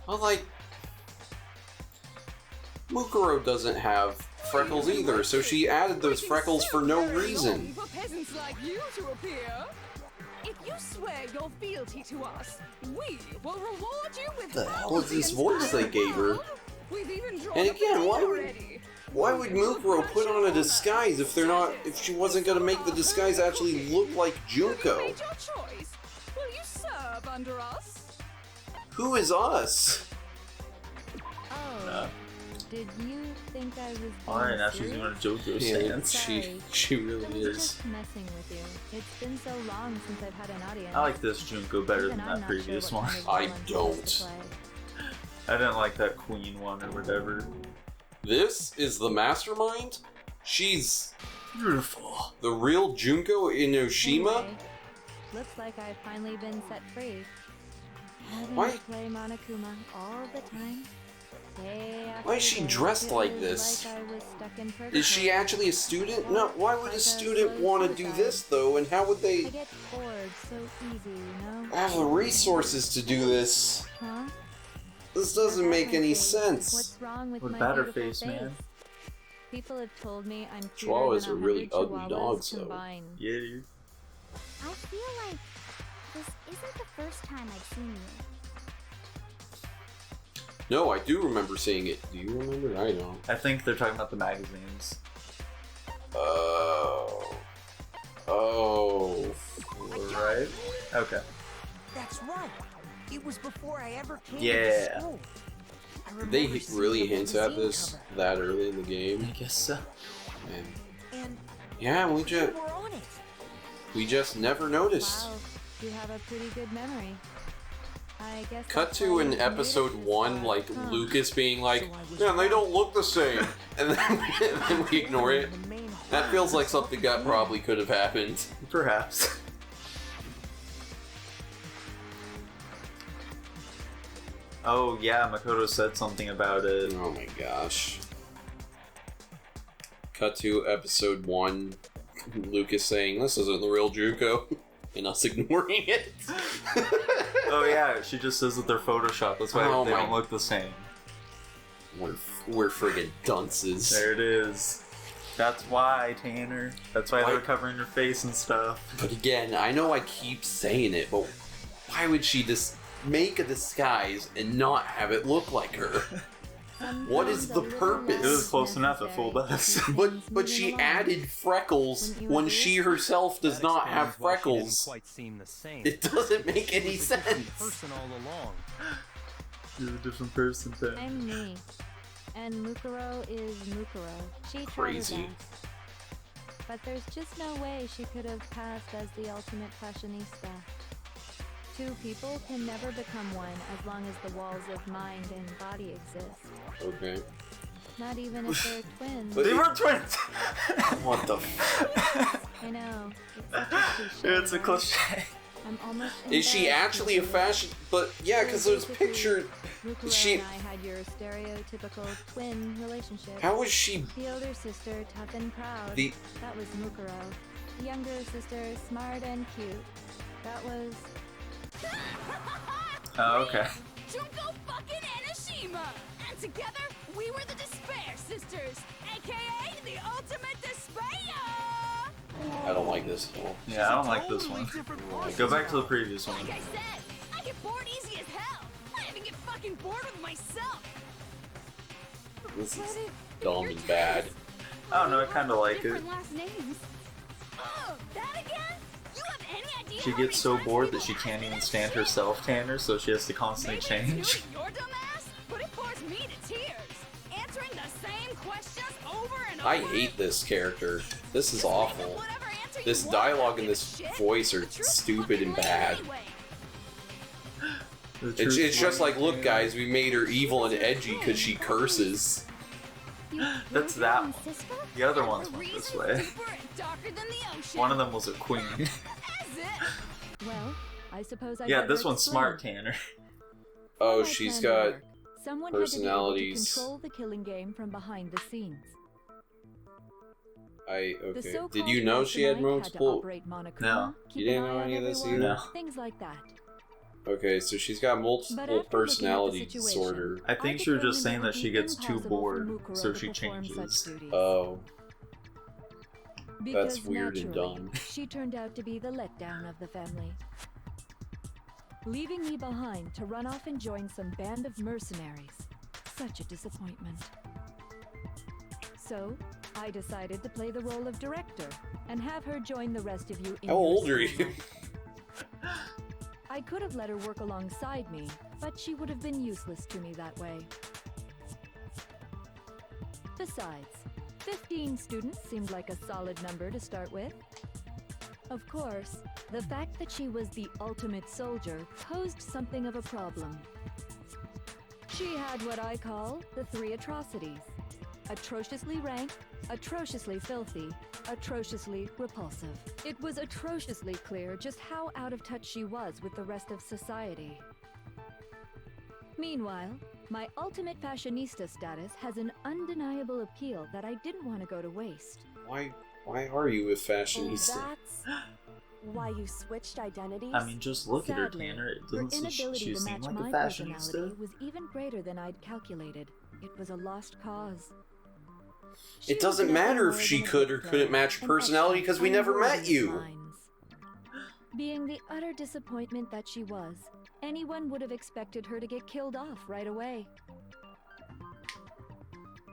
Well, like, Mukuro doesn't have freckles either, so she added those freckles for no reason. For peasants like you to appear. If you swear your fealty to us, we will reward you with The hell is this voice they gave her? And again, why would Mukuro put on a disguise if she wasn't gonna make the disguise actually look like Junko? Your choice. Will you serve under us? Who is us? Oh, did you think I was being Alright, now she's serious? doing a JoJo Yeah, stance. she really I was is. just messing with you. It's been so long since I've had an audience. I like this Junko better Even than I'm that not previous sure what one. kind of I role I'm supposed to don't. play. I didn't like that Queen one or whatever. This is the mastermind? She's Beautiful. the real Junko Inoshima? Anyway, looks like I've finally been set free. Having Why- to play Monokuma all the time. Day after Why is she day, dressed it like was this? like I was stuck in Is she purgatory. actually a student? No, why would a student want to do this though, and how would I they get bored so easy, you know? have the resources to do this? Huh? This doesn't make any sense. What's wrong with What my about her beautiful face, man? People have told me I'm cuter Chihuahuas than are really 100 ugly chihuahuas dogs, though. combined. Yeah, dude. I feel like this isn't the first time I've seen you. No, I do remember seeing it. Do you remember? I don't. I think they're talking about the magazines. Oh. Oh. Right? Okay. That's right. It was before I ever came Yeah. to school. I Did they remember seeing really the hint at magazine this cover, that early in the I game? guess so. Man. and Yeah, we you just were on it. never noticed. Wow, you have a pretty good memory. I guess Cut that's to why in you've made it episode this 1, far, like huh? Lucas being like, So I was "Man, they right. don't look the same," and then we ignore it. The main That horror feels like was something that the probably could have happened. Perhaps. Oh yeah, Makoto said something about it. Oh my gosh. Cut to episode 1, Lucas saying, "This isn't the real Junko," and us ignoring it. Oh yeah, she just says that they're photoshopped. That's why Oh they my- don't look the same. We're friggin' dunces. There it is. That's why, Tanner. That's why Why- they're covering your face and stuff. But again, I know I keep saying it, but why would she just make a disguise and not have it look like her? What is the purpose? It was close enough, it fooled us. But she added freckles when she herself does not have freckles. Quite seem the same. It doesn't make any She was a different sense. person all along. You're a different person, Tanner. I'm me. And Mukuro is Mukuro. She tried her Crazy. best. But there's just no way she could have passed as the ultimate fashionista. Two people can never become one as long as the walls of mind and body exist. Okay. Not even if they're twins. But- They were twins! What the f- I know. It's such a cliche. It's a right? cliche. I'm almost Is she embarrassed actually a to say fashion? But yeah, because there's picture. Mukuro she- and I had your stereotypical twin relationship. How was she? The older sister, tough and proud. The That was Mukuro. The younger sister, smart and cute. That was... Oh, okay. Junko fucking Enoshima! And together, we were the Despair Sisters, aka the ultimate despair! I don't like this at all. Yeah, I don't like this one. Go back to the previous one. Like I said, I get bored easy as hell! I even get fucking bored with myself! This is dumb and bad. I don't know, I kinda like it. Different last names. Oh, that again? You have any idea She how gets many so times bored we've that she been can't asked even that stand shit? herself, Tanner, so she has to constantly Maybe change. it's you and your dumbass, but it bores me to tears. Answering the same questions over and over. I hate this character. This is Just make up awful. whatever answer you This want, dialogue I and don't this give a shit. voice are The truth stupid fucking and wins bad. anyway. The It's truth just like, look, was- guys, we made her evil and edgy because she curses. That's that one. Sister? The other And ones the went this reason's way. deeper and darker than the ocean. One of them was a queen. As it. Well, I suppose I Yeah, better this one's explain. smart, Tanner. Oh, My she's plan to got. work. Someone personalities. Had to be able to control the killing game from behind the scenes. The The okay. so-called Did you know she had mastermind to multiple? operate Monokuma, No. keep You didn't an eye know on any of this everyone, either? No. Things like that. Okay, so she's got But multiple after looking at the personality situation, disorder. I think she was just saying that she gets too bored, so she changes. Oh, Because that's weird and naturally, dumb. she turned out to be the letdown of the family. Leaving me behind to run off and join some band of mercenaries. Such a disappointment. So, I decided to play the role of director and have her join the rest of you in How your old are school you? life. I could have let her work alongside me, but she would have been useless to me that way. Besides, 15 students seemed like a solid number to start with. Of course, the fact that she was the ultimate soldier posed something of a problem. She had what I call the 3 atrocities: atrociously rank, atrociously filthy, atrociously repulsive. It was atrociously clear just how out of touch she was with the rest of society. Meanwhile, my ultimate fashionista status has an undeniable appeal that I didn't want to go to waste. Why are you a fashionista? That's why you switched identities? I mean, just look at her, Sadly, Tanner. It her doesn't she inability to seem match like my a personality fashionista? was even greater than I'd calculated. It was a lost cause. It doesn't matter if she could or couldn't match your personality because we never met you. Being the utter disappointment that she was, anyone would have expected her to get killed off right away.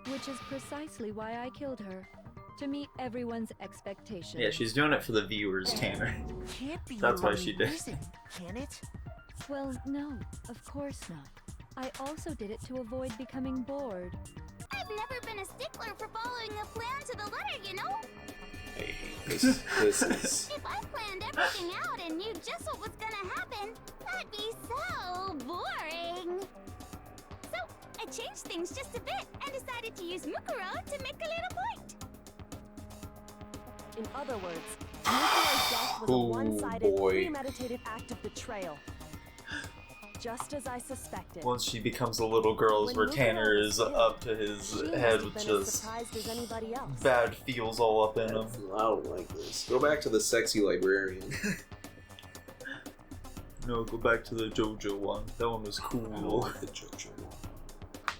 Which is precisely why I killed her. To meet everyone's expectations. Yeah, she's doing it for the viewers, Tanner. Can't be That's your why only she did. reason, can it? Well, no, of course not. I also did it to avoid becoming bored. I've never been a stickler for following a plan to the letter, you know? I hate this is... If I planned everything out and knew just what was gonna happen, that'd be so boring. So, I changed things just a bit and decided to use Mukuro to make a little point. In other words, Mukuro's death was a Oh, one-sided, boy. premeditated act of betrayal. Just as I suspected. Once she becomes a little girl, is where When Tanner Mukuro is was killed, up to his she must head have with been as just surprised as anybody else. bad feels all up in him. I don't like this. Go back to the sexy librarian. No, go back to the JoJo one. That one was I don't cool. like the JoJo one.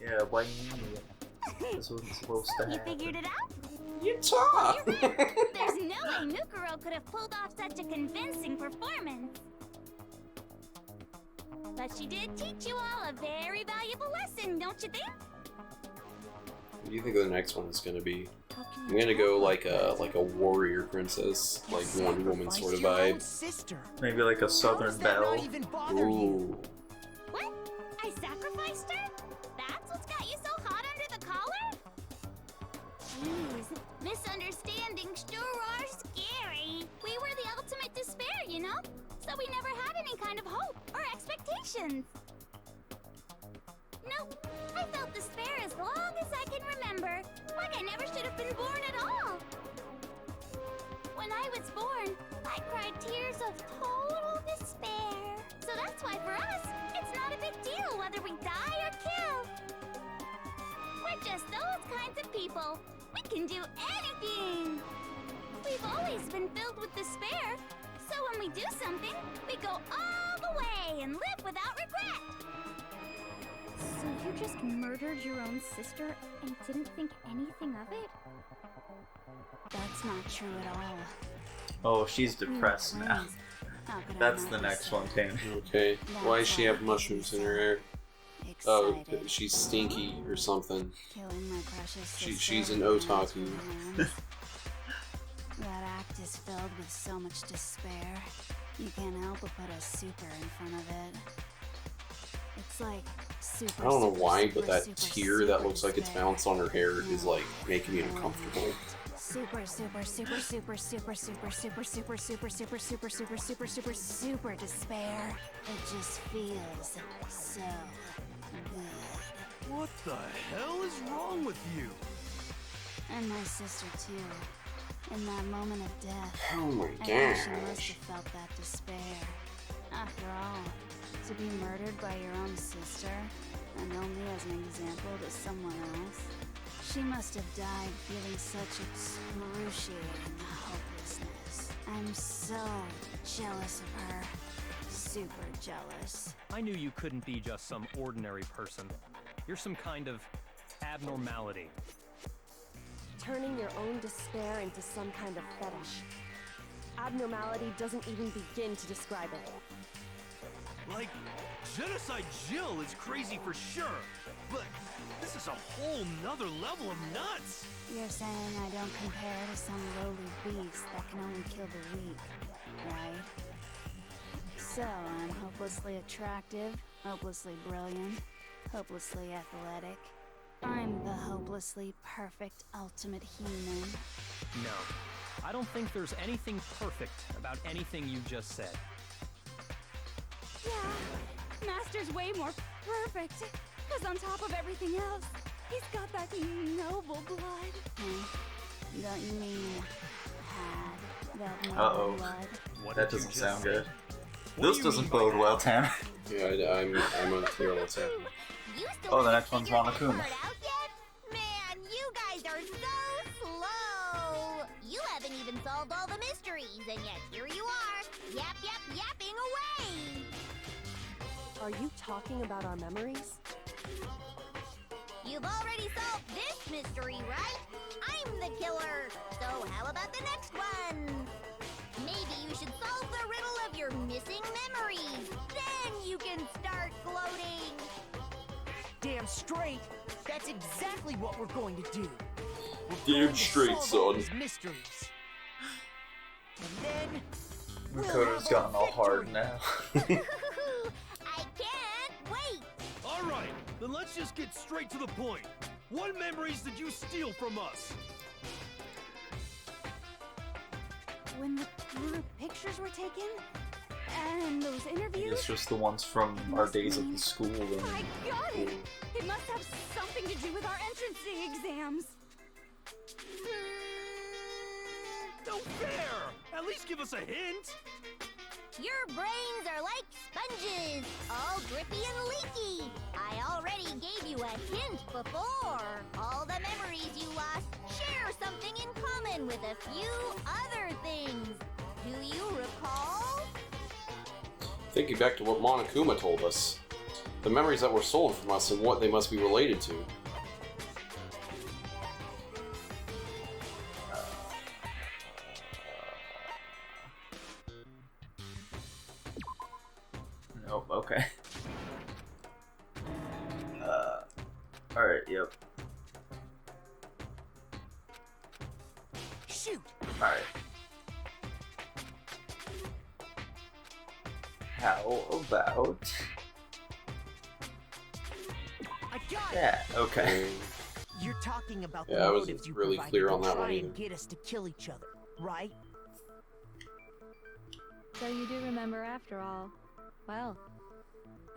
Yeah, why you? This wasn't supposed to You happen. figured it out? You talk! You're right. There's no way Mukuro could have pulled off such a convincing performance. But she did teach you all a very valuable lesson, don't you think? What do you think the next one is gonna be? I'm gonna go like a warrior princess, like Wonder Woman sort of Sacrificed your own vibe. sister. Maybe like a How Southern does that Belle. not even bother you? Ooh. What? I sacrificed her? That's what's got you so hot under the collar? Jeez, misunderstandings sure are scary. We were the ultimate despair, you know? So we never had any kind of hope or expectations. Nope, I felt despair as long as I can remember. Like I never should have been born at all. When I was born, I cried tears of total despair. So that's why for us, it's not a big deal whether we die or kill. We're just those kinds of people. We can do anything. We've always been filled with despair. So when we do something, we go all the way and live without regret. So you just murdered your own sister and didn't think anything of it? That's not true at all. Oh, she's depressed now. How could I That's not the be next so one, Tanner. Okay. Why does she have mushrooms in her hair? Oh, excited? she's stinky or something. Killing my precious She's sister an with my otaku. two hands. That act is filled with so much despair. You can't help but put a super in front of it. It's like super. I don't know super, why, super, but that super, tear super that looks like it's despair. bounced on her hair is like making me uncomfortable. Super, super, super, super, super, super, super, super, super, super, super, super, super, super, super despair. It just feels so good. What the hell is wrong with you? And my sister too. In that moment of death, Oh my I think she must gosh. have felt that despair. After all, to be murdered by your own sister, and only as an example to someone else, she must have died feeling such excruciating hopelessness. I'm so jealous of her. super jealous. I knew you couldn't be just some ordinary person. You're some kind of abnormality. Turning your own despair into some kind of fetish. Abnormality doesn't even begin to describe it. Like, Genocide Jill is crazy for sure, but this is a whole nother level of nuts! You're saying I don't compare to some lowly beast that can only kill the weak, right? So I'm hopelessly attractive, hopelessly brilliant, hopelessly athletic. I'm the hopelessly perfect ultimate human. No, I don't think there's anything perfect about anything you just said. Yeah, Master's way more perfect. Because on top of everything else, he's got that noble blood. Don't you mean had that Uh-oh. noble blood? What That did you doesn't just sound say? good. What This do you doesn't mean by bode that? well, Tanner. Yeah, I'm unclear what's happening. You still Oh, the haven't next one's figured that Monokuma. part out yet? Man, you guys are so slow. You haven't even solved all the mysteries, and yet here you are, yapping away. Are you talking about our memories? You've already solved this mystery, right? I'm the killer. So how about the next one? Maybe you should solve the riddle of your missing memories. Then you can start gloating. Damn straight. That's exactly what we're going to do. We're Damn going to straight, solve all son. these mysteries. And then we'll Makoto's have gotten our all hard victory. now. I can't wait. Alright, then let's just get straight to the point. What memories did you steal from us? When the pictures were taken, and those interviews. It's just the ones from our days at the school. I got it! It must have something to do with our entrance exams. No fair! At least give us a hint! Your brains are like sponges, all drippy and leaky. I already gave you a hint before. All the memories you lost share something in common with a few other things. Do you recall? Thinking back to what Monokuma told us, the memories that were stolen from us and what they must be related to. Nope, okay. Alright, yep. Shoot. Alright. How about... I got it. Yeah, okay. You're talking about Yeah, the I wasn't motives you really provided clear to on that try one and either. get us to kill each other, right? So you do remember after all. Well,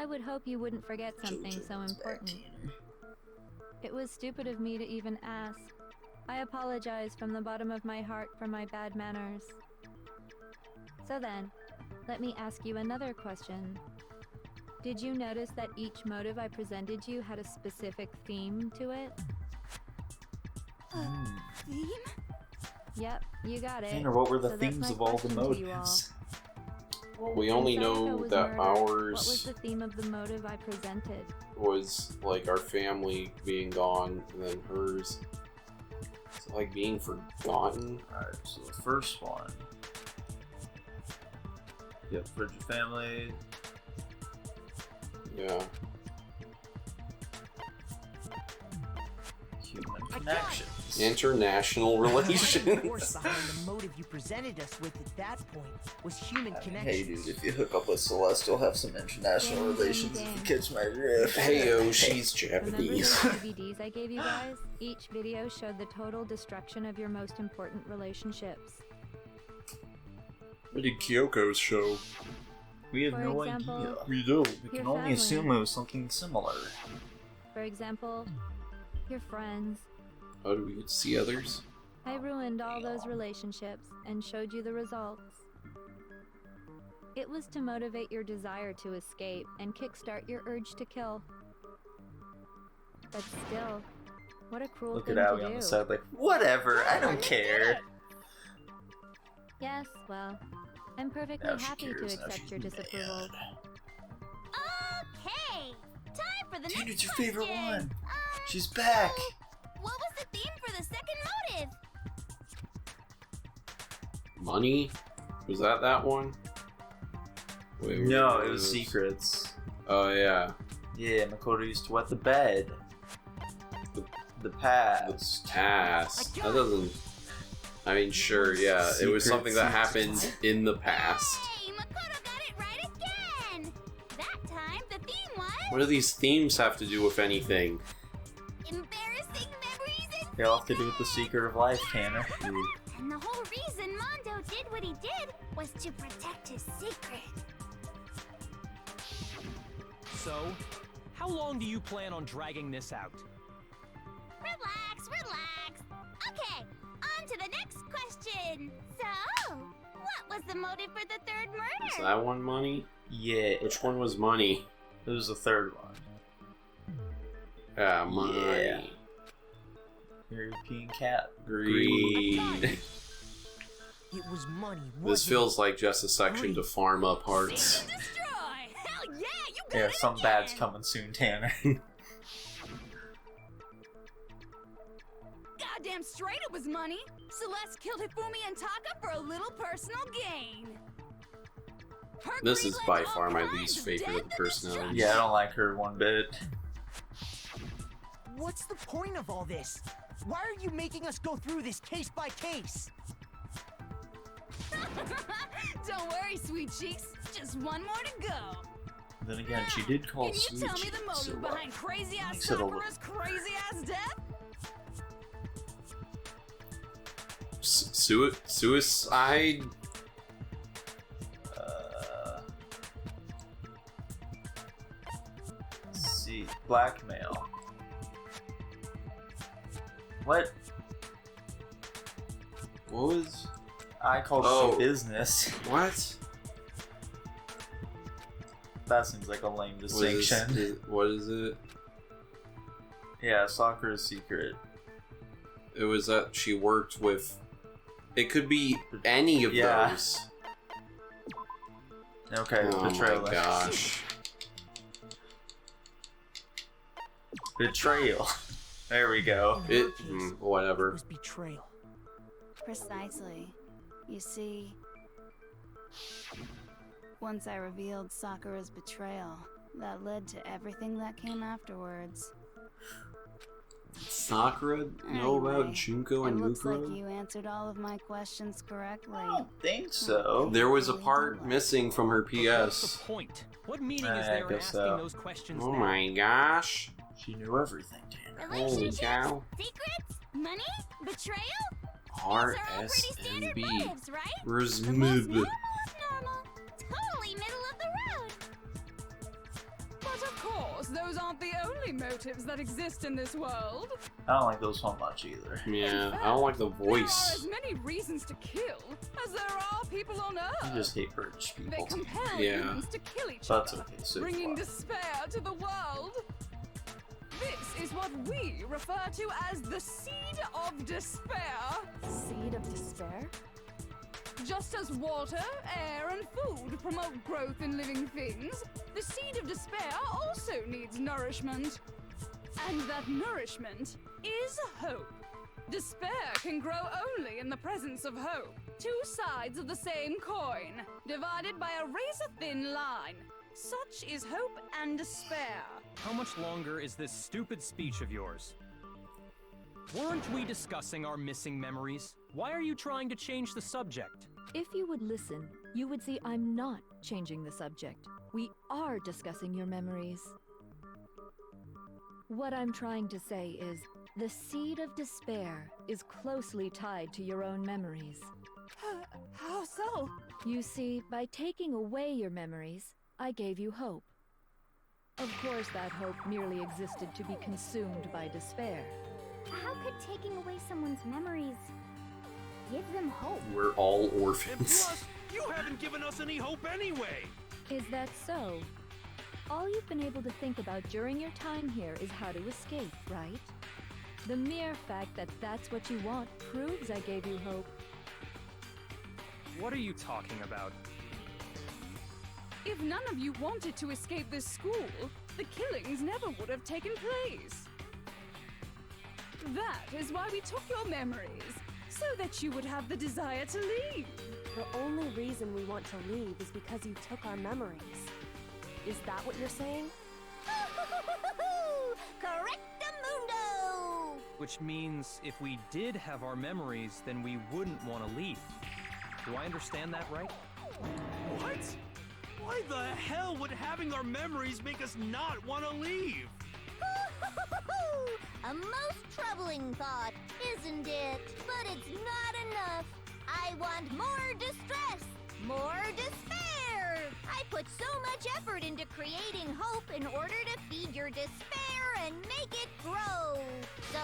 I would hope you wouldn't forget something so important. It was stupid of me to even ask. I apologize from the bottom of my heart for my bad manners. So then, let me ask you another question. Did you notice that each motive I presented you had a specific theme to it? Theme? Yep, you got it. Tanner, what were the So that's themes my of all the question to you all. motives? Well, we When only Sayaka know was that murdered, what was ours the theme of the motive I presented? was like our family being gone, and then hers, it's like being forgotten. Alright, so the first one. You have frigid family. Yeah. Human I got it. connections. International The relations. force behind the motive you presented us with at that point was human Hey dude, connections. if you hook up with Celeste, you'll have some international Ding, ding, relations if you ding. catch my drift. Heyo, she's Remember those Japanese. DVDs I gave you guys? Each video showed the total destruction of your most important relationships. What did Kyoko's show? We have For no example, idea. We don't. We your can only family. assume it was something similar. For example, your friends. How do we get to see others? I ruined all those relationships and showed you the results. It was to motivate your desire to escape and kickstart your urge to kill. But still, what a cruel Look thing at to Aoi do. on the side like, whatever, I don't care. Yes, well, I'm perfectly Now she happy to cares, now accept she's your disapproval. mad. Okay, time for the Dude, next it's your question. favorite one. She's back. So, what was the theme for the second motive? Money? Was that one? Wait, No, it was secrets. Oh yeah. Yeah, Makoto used to wet the bed. The pad. It's task. That doesn't. I mean, sure, yeah. It was something that happened in the past. Hey, Makoto got it right again. That time, the theme was What do these themes have to do with anything? embarrassing memories and They all have to do with the secret of life, Tanner. And the whole reason Mondo did what he did was to protect his secret. So, how long do you plan on dragging this out? Relax, relax. Okay, on to the next question. So, what was the motive for the third murder? Is that one money? Yeah. Which one was money? It was the third one. Ah, money. Yeah. European cat. Greed. It was money. This wasn't feels like just a section to farm up hearts. Destroy! Hell yeah, you got Yeah, it some again. bad's coming soon, Tanner. Goddamn straight it was money. Celeste killed Hifumi and Taka for a little personal gain. Her This greed is led by to all far my kinds least of favorite death of and personalities. Yeah, I don't like her one bit. What's the point of all this? Why are you making us go through this case by case? Don't worry, sweet cheeks. Just one more to go. Then again, she did call Can you Sweet tell me Cheeks, the motive so, behind crazy ass makes it a little- Sakura's crazy ass death? Suicide? Let's see, blackmail. What? What was? I called Oh. it business. What? That seems like a lame What is, distinction. what is it? Yeah, Sakura's secret. It was that she worked with. It could be any of Yeah. those. Okay, Oh betrayal. my gosh. Betrayal. There we go. It. It Whatever. was betrayal. Precisely. You see, once I revealed Sakura's betrayal, that led to everything that came afterwards. Sakura know about Anyway, Junko It and looks like Mukuro? you answered all of my questions correctly. I don't think so. There was a part missing from her But what's PS. the point? What meaning I is there in guess asking so. those questions Oh now? my gosh. She knew everything, Tanner. Holy Relationships, cow. secrets, money, betrayal? These are all pretty standard RSMB. motives, right? The most Rzmb. normal of normal. Totally middle of the road. But of course, those aren't the only motives that exist in this world. I don't like those one much either. Yeah, I don't like the There are voice. as many reasons to kill as there are people on I Earth. just hate British They people. compel Yeah. humans to kill each That's other, okay so bringing far. despair to the world. This is what we refer to as the seed of despair. Seed of despair? Just as water, air, and food promote growth in living things, the seed of despair also needs nourishment. And that nourishment is hope. Despair can grow only in the presence of hope. Two sides of the same coin, divided by a razor-thin line. Such is hope and despair. How much longer is this stupid speech of yours? Weren't we discussing our missing memories? Why are you trying to change the subject? If you would listen, you would see I'm not changing the subject. We are discussing your memories. What I'm trying to say is, the seed of despair is closely tied to your own memories. How so? You see, by taking away your memories, I gave you hope. Of course, that hope merely existed to be consumed by despair. How could taking away someone's memories give them hope? We're all And orphans. plus, you haven't given us any hope anyway. Is that so? All you've been able to think about during your time here is how to escape, right? The mere fact that that's what you want proves I gave you hope. What are you talking about? If none of you wanted to escape this school, the killings never would have taken place. That is why we took your memories, so that you would have the desire to leave. The only reason we want to leave is because you took our memories. Is that what you're saying? Correctamundo! Which means if we did have our memories, then we wouldn't want to leave. Do I understand that right? What? Why the hell would having our memories make us not want to leave? A most troubling thought, isn't it? But it's not enough. I want more distress, more despair. I put so much effort into creating hope in order to feed your despair and make it grow. So,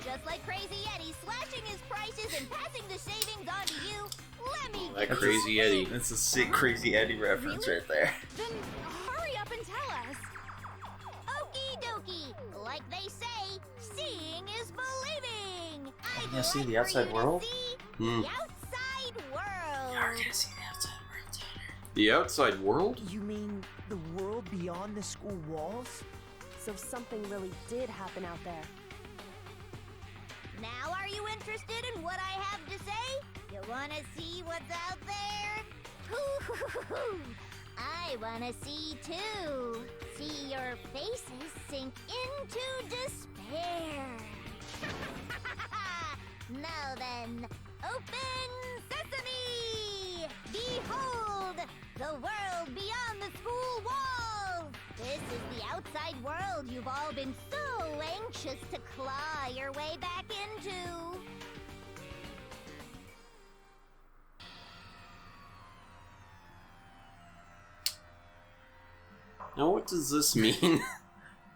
just like Crazy Eddie slashing his prices and passing the savings on to you, let me That get Crazy Eddie. That's a sick Crazy Eddie reference right there. Then hurry up and tell us. Okie dokie. Like they say, seeing is believing. I'd You see like the for outside you to world? see Hmm. the outside world. You're gonna see the outside world, Tanner. The outside world? You mean the world beyond the school walls? So something really did happen out there. Now are you interested in what I have to say? You wanna see what's out there? Hoo-hoo-hoo-hoo. I wanna see too. See your faces sink into despair. Now then, open sesame! Behold, the world beyond the school walls! This is the outside world you've all been so anxious to claw your way back into. Now what does this mean?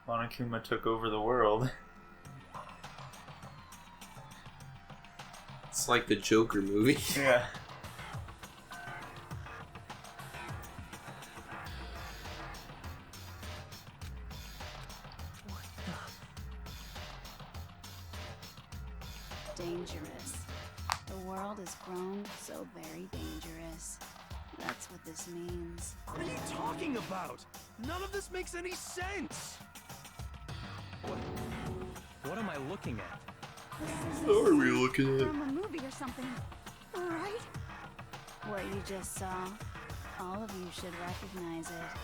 Monokuma took over the world. It's like the Joker movie. Yeah. Dangerous. The world has grown so very dangerous. That's what this means. What are you talking about? None of this makes any sense. What am I looking at? What are we looking at? From a movie or something, right? What you just saw, all of you should recognize it.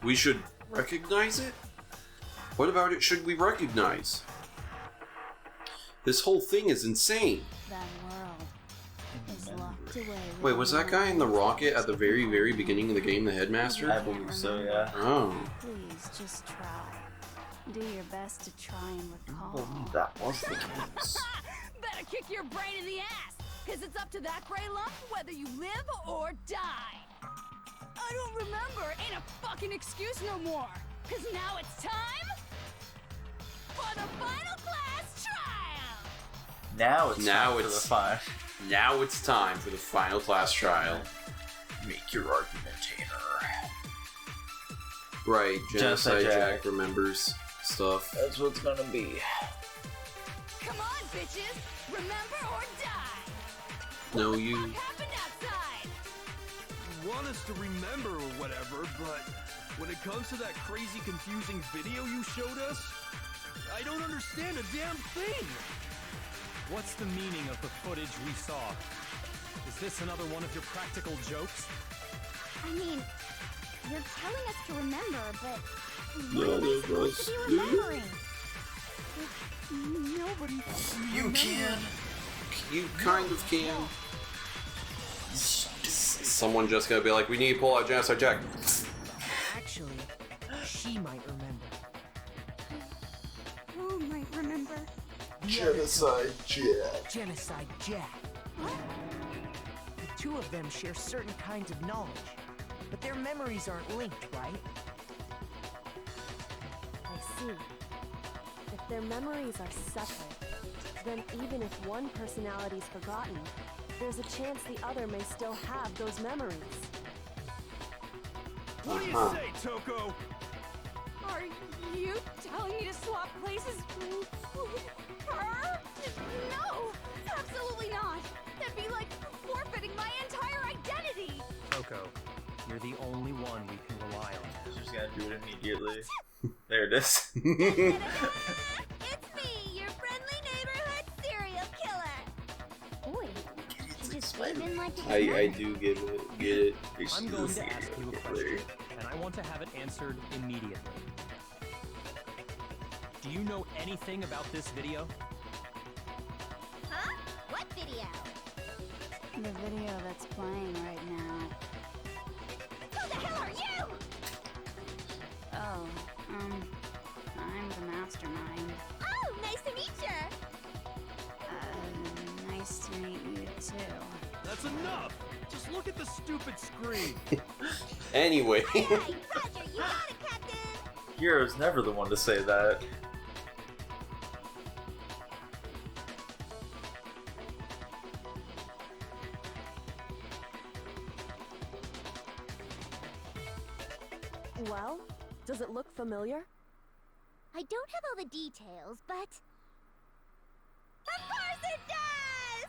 We should recognize it? What about it should we recognize? This whole thing is insane. That world is locked away. Wait, was that guy in the rocket at the very, very beginning of the game the headmaster? I believe so, yeah. Oh. Please just try. Do your best to try and recall. That was the case. Better kick your brain in the ass, because it's up to that gray lump whether you live or die. I don't remember ain't a fucking excuse no more, because now it's time for the final class trial. Now it's time for the fun. Now it's time for the final class trial. Make your argument, Tanner. Right, Genocide Genocide Jack Jack remembers stuff. That's what it's gonna be. Come on, bitches, remember or die. No, you. What happened outside? You want us to remember or whatever, but when it comes to that crazy, confusing video you showed us, I don't understand a damn thing. What's the meaning of the footage we saw? Is this another one of your practical jokes? I mean, you're telling us to remember, but None what am I of supposed us to be do. remembering? Nobody. You can. You kind of can. Someone just gotta be like, we need to pull out Genocide Jack. Actually, she might remember. Who might remember? Genocide Jack. Genocide Jack. The two of them share certain kinds of knowledge, but their memories aren't linked, right? I see. If their memories are separate, then even if one personality's forgotten, there's a chance the other may still have those memories. What do you say, Toko? Are you telling me to swap places with her? No, absolutely not. That'd be like Kyoko, you're the only one we can rely on. She's gonna do it immediately. There it is. It's me, your friendly neighborhood serial killer. Boy, she just came in like it's I nothing. do get it. I'm going to ask you a question, and I want to have it answered immediately. Do you know anything about this video? Huh? What video? The video that's playing right now. Who the hell are you? Oh, I'm the mastermind. Oh, nice to meet you. Nice to meet you too. That's enough! Just look at the stupid screen! Anyway. Hey, Roger, you got it, Captain. Hero's never the one to say that. Well, does it look familiar? I don't have all the details, but... Of course it does!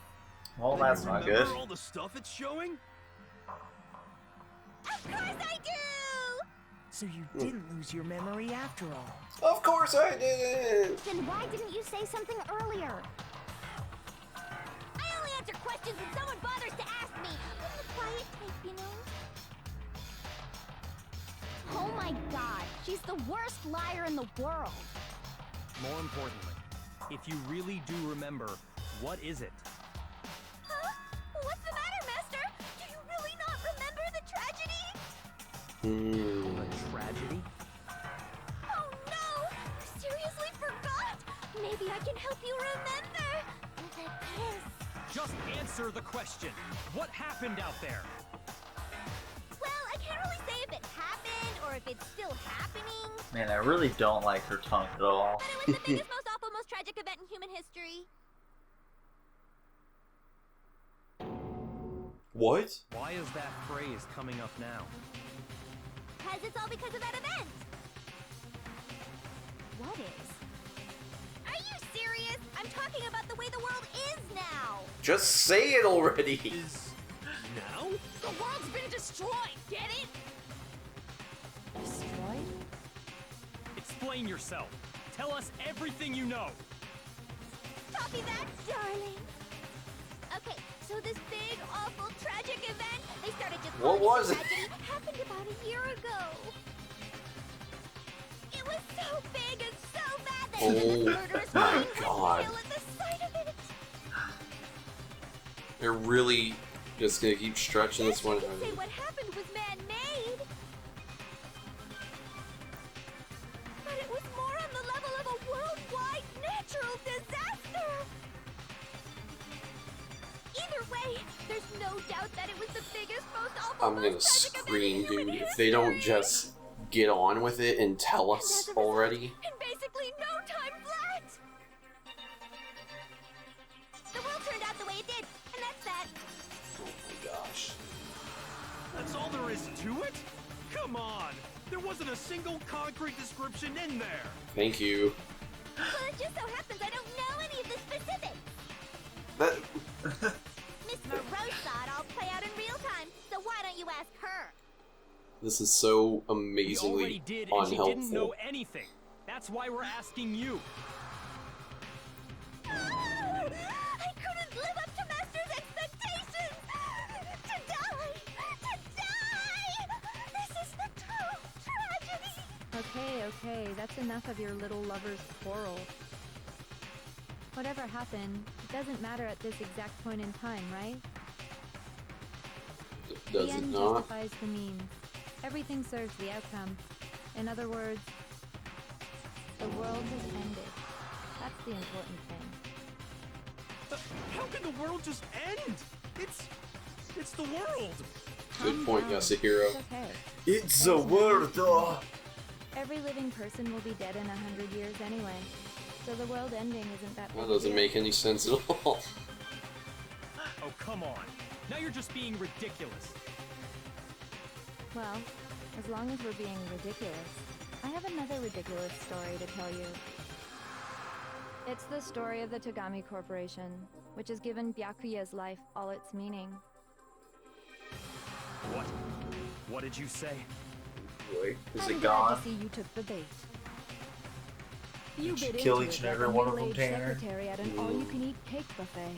Well, that's not good. Remember all the stuff it's showing? Of course I do! So you didn't lose your memory after all. Of course I did. Then why didn't you say something earlier? I only answer questions when someone bothers to ask me. I'm the quiet type, you know? Oh my god, she's the worst liar in the world. More importantly, if you really do remember, what is it? Huh? What's the matter, Master? Do you really not remember the tragedy? A tragedy? Oh no! You seriously forgot? Maybe I can help you remember. With a kiss. Just answer the question. What happened out there? Well, I can't really say if it happened or if it's still happening. Man, I really don't like her tongue at all. But it was the biggest, most awful, most tragic event in human history. What? Why is that phrase coming up now? Because it's all because of that event. What is? Are you serious? I'm talking about the way the world is now. Just say it already. Now? The world's been destroyed, get it? Destroyed? Explain yourself. Tell us everything you know. Copy that, darling. Okay, so this big, awful, tragic event, they started just What calling was it it? a tragedy, happened about a year ago. It was so big and so bad that Oh murderous my women God. went to kill at the sight of it. They're really just gonna keep stretching this one. You can say what happened was man-made. But it was more on the level of a worldwide natural disaster. Either way, there's no doubt that it was the biggest, most awful, I'm gonna most tragic scream, event in human dude, if they don't history. just get on with it and tell And us as a result, already. in basically no time flat. The world turned out the way it did, and that's that. Oh my gosh. That's all there is to it? Come on! There wasn't a single concrete description in there! Thank you. Well, it just so happens I don't know any of the specifics. That, Miss Moreau saw it all play out in real time, so why don't you ask her? this is so We already amazingly did, and she didn't know unhelpful. anything. That's why we're asking you. I couldn't live up to Master's expectations! To die! To die! This is the total tragedy! Okay, that's enough of your little lover's quarrel. Whatever happened, it doesn't matter at this exact point in time, right? Does The it end not? justifies the means. Everything serves the outcome. In other words, the world has ended. That's the important thing. How can the world just end? It's the world! Good Calm point, down. Yasuhiro. It's okay. It's a word. Every living person will be dead in 100 years anyway. So the world ending isn't that big That a doesn't deal. make any sense at all. Oh, come on. Now you're just being ridiculous. Well, as long as we're being ridiculous, I have another ridiculous story to tell you. It's the story of the Tagami Corporation, which has given Byakuya's life all its meaning. What? What did you say? Boy, is I'm it glad gone? to see you took the bait. Did You you bit kill into each it and like every a one of them, middle-aged Tanner? secretary at an all-you-can-eat cake buffet.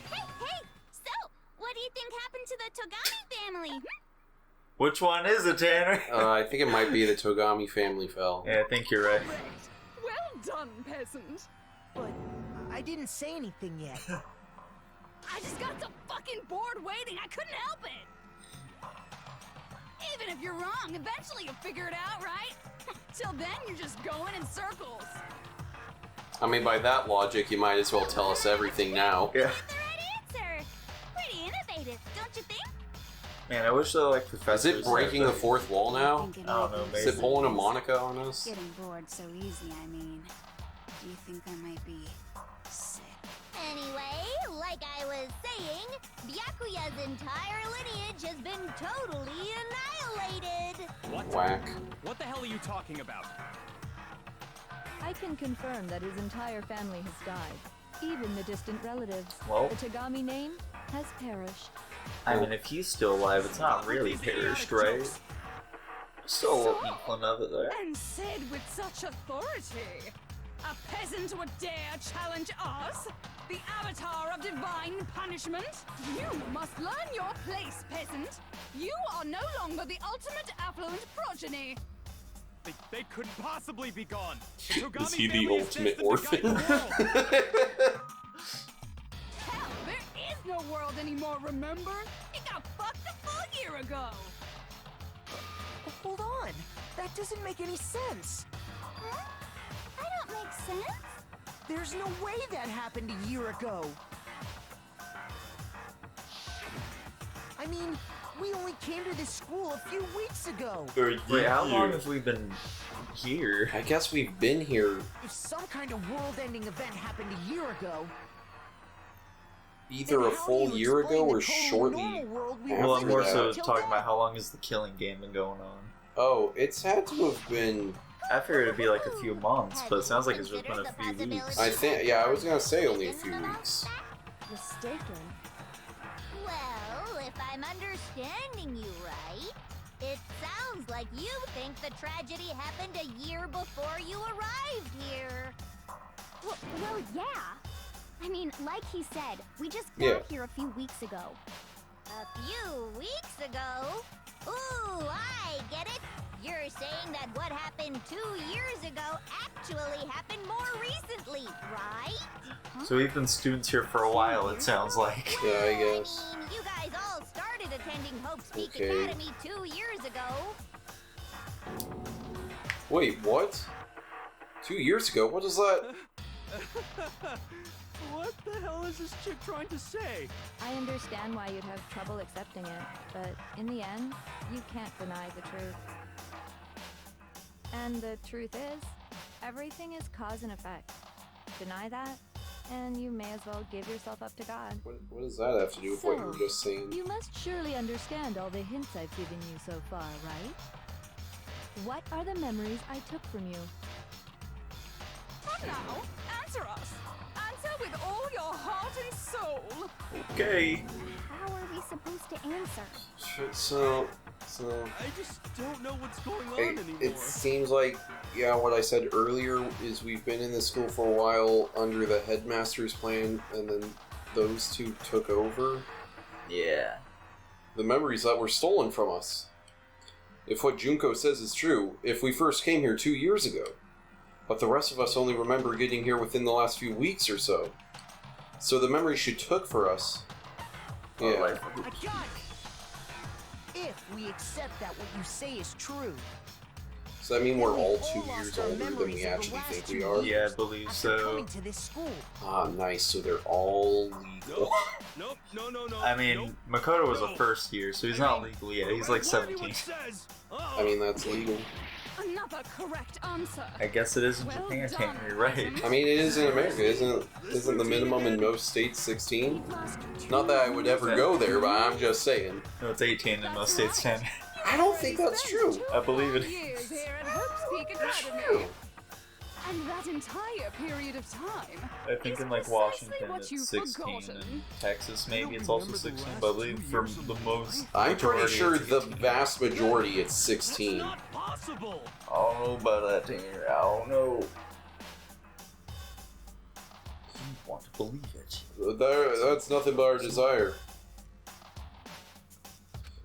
Hey, so, what do you think happened to the Togami family? Which one is it, Tanner? I think it might be the Togami family fell. Yeah, I think you're right. Well done, peasant. But I didn't say anything yet. I just got so fucking bored waiting, I couldn't help it. Even if you're wrong, eventually you'll figure it out, right? Till then, you're just going in circles. I mean, by that logic, you might as well tell us everything now. Yeah. The right answer. Pretty innovative, don't you think? Man, I wish they like Is professors. it breaking the fourth wall now? Thinking I don't know, maybe Is it pulling a Monica on us? Getting bored so easy, I mean. Do you think I might be sick? Anyway, like I was saying, Byakuya's entire lineage has been totally annihilated. What? Whack. What the hell are you talking about? I can confirm that his entire family has died. Even the distant relatives. Well. The Togami name has perished. I mean, if he's still alive, it's not really These perished, idiotic right? jokes. Still a little inkling of it there. And said with such authority. A peasant would dare challenge us? The avatar of divine punishment? You must learn your place, peasant. You are no longer the ultimate affluent progeny. They couldn't possibly be gone. The Togami Is he the family is ultimate destined to guide the orphan? world. Hell, there is no world anymore, remember? It got fucked a full year ago. Hold on. That doesn't make any sense. Huh? I don't make sense. There's no way that happened a year ago. I mean, we only came to this school a few weeks ago. Wait, how long have we been here? I guess we've been here If some kind of world-ending event happened a year ago, either then a how do full you year explain ago the or totally shortly. normal world we after Well, I'm more that. so till talking then? about how long has the killing game been going on. Oh, it's had to have been. I figured it'd be like a few months, but it sounds like it's just been a few weeks. I think. Yeah, I was gonna say only a few weeks. Mistaken. Well, if I'm understanding you right, it sounds like you think the tragedy happened a year before you arrived here. Well, yeah. I mean, like he said, we just got Yeah. here a few weeks ago. A few weeks ago? Ooh, I get it. You're saying that what happened 2 years ago actually happened more recently, right? So we've been students here for a while, it sounds like. Yeah, I guess. I mean, you guys all started attending Hope's Peak Okay. Academy 2 years ago. Wait, what? 2 years ago? What is that? What the hell is this chick trying to say? I understand why you'd have trouble accepting it, but in the end, you can't deny the truth. And the truth is, everything is cause and effect. Deny that, and you may as well give yourself up to God. What does that have to do with what you were just saying? You must surely understand all the hints I've given you so far, right? What are the memories I took from you? Come now, answer us. Answer with all your heart and soul. Okay. How are we supposed to answer? So I just don't know what's going on anymore. it seems like, yeah, what I said earlier is we've been in this school for a while under the headmaster's plan, and then those two took over. Yeah. The memories that were stolen from us. If what Junko says is true, if we first came here 2 years ago, but the rest of us only remember getting here within the last few weeks or so. So the memories she took for us. Yeah. I got it. If we accept that what you say is true. Does that mean we're then all we've 2 lost years our older than memories we of the actually last think 2 we are? Yeah, I believe after so. coming to this school. Ah, nice. So they're all legal. Nope, no. I mean, nope. Makoto was a No. first year, so he's not legal yet. He's like Whatever 17. it says. I mean, that's legal. Another correct answer. I guess it is in Well Japan, done, Tanner, you're right. peasant. I mean, it is in America, isn't the minimum in most states 16? Not that I would ever go there, but I'm just saying. No, it's 18 in most states, Tanner. I don't think that's true. I believe it. Years here at Hope's Peak That's Academy. true. And that entire period of time. I think in like Washington it's 16, and Texas maybe it's also 16, but I believe for the most. I'm pretty majority sure it's the 16. vast majority it's 16. Possible. I don't know about that, Tanner. I don't know. I want to believe it. That's nothing but our desire.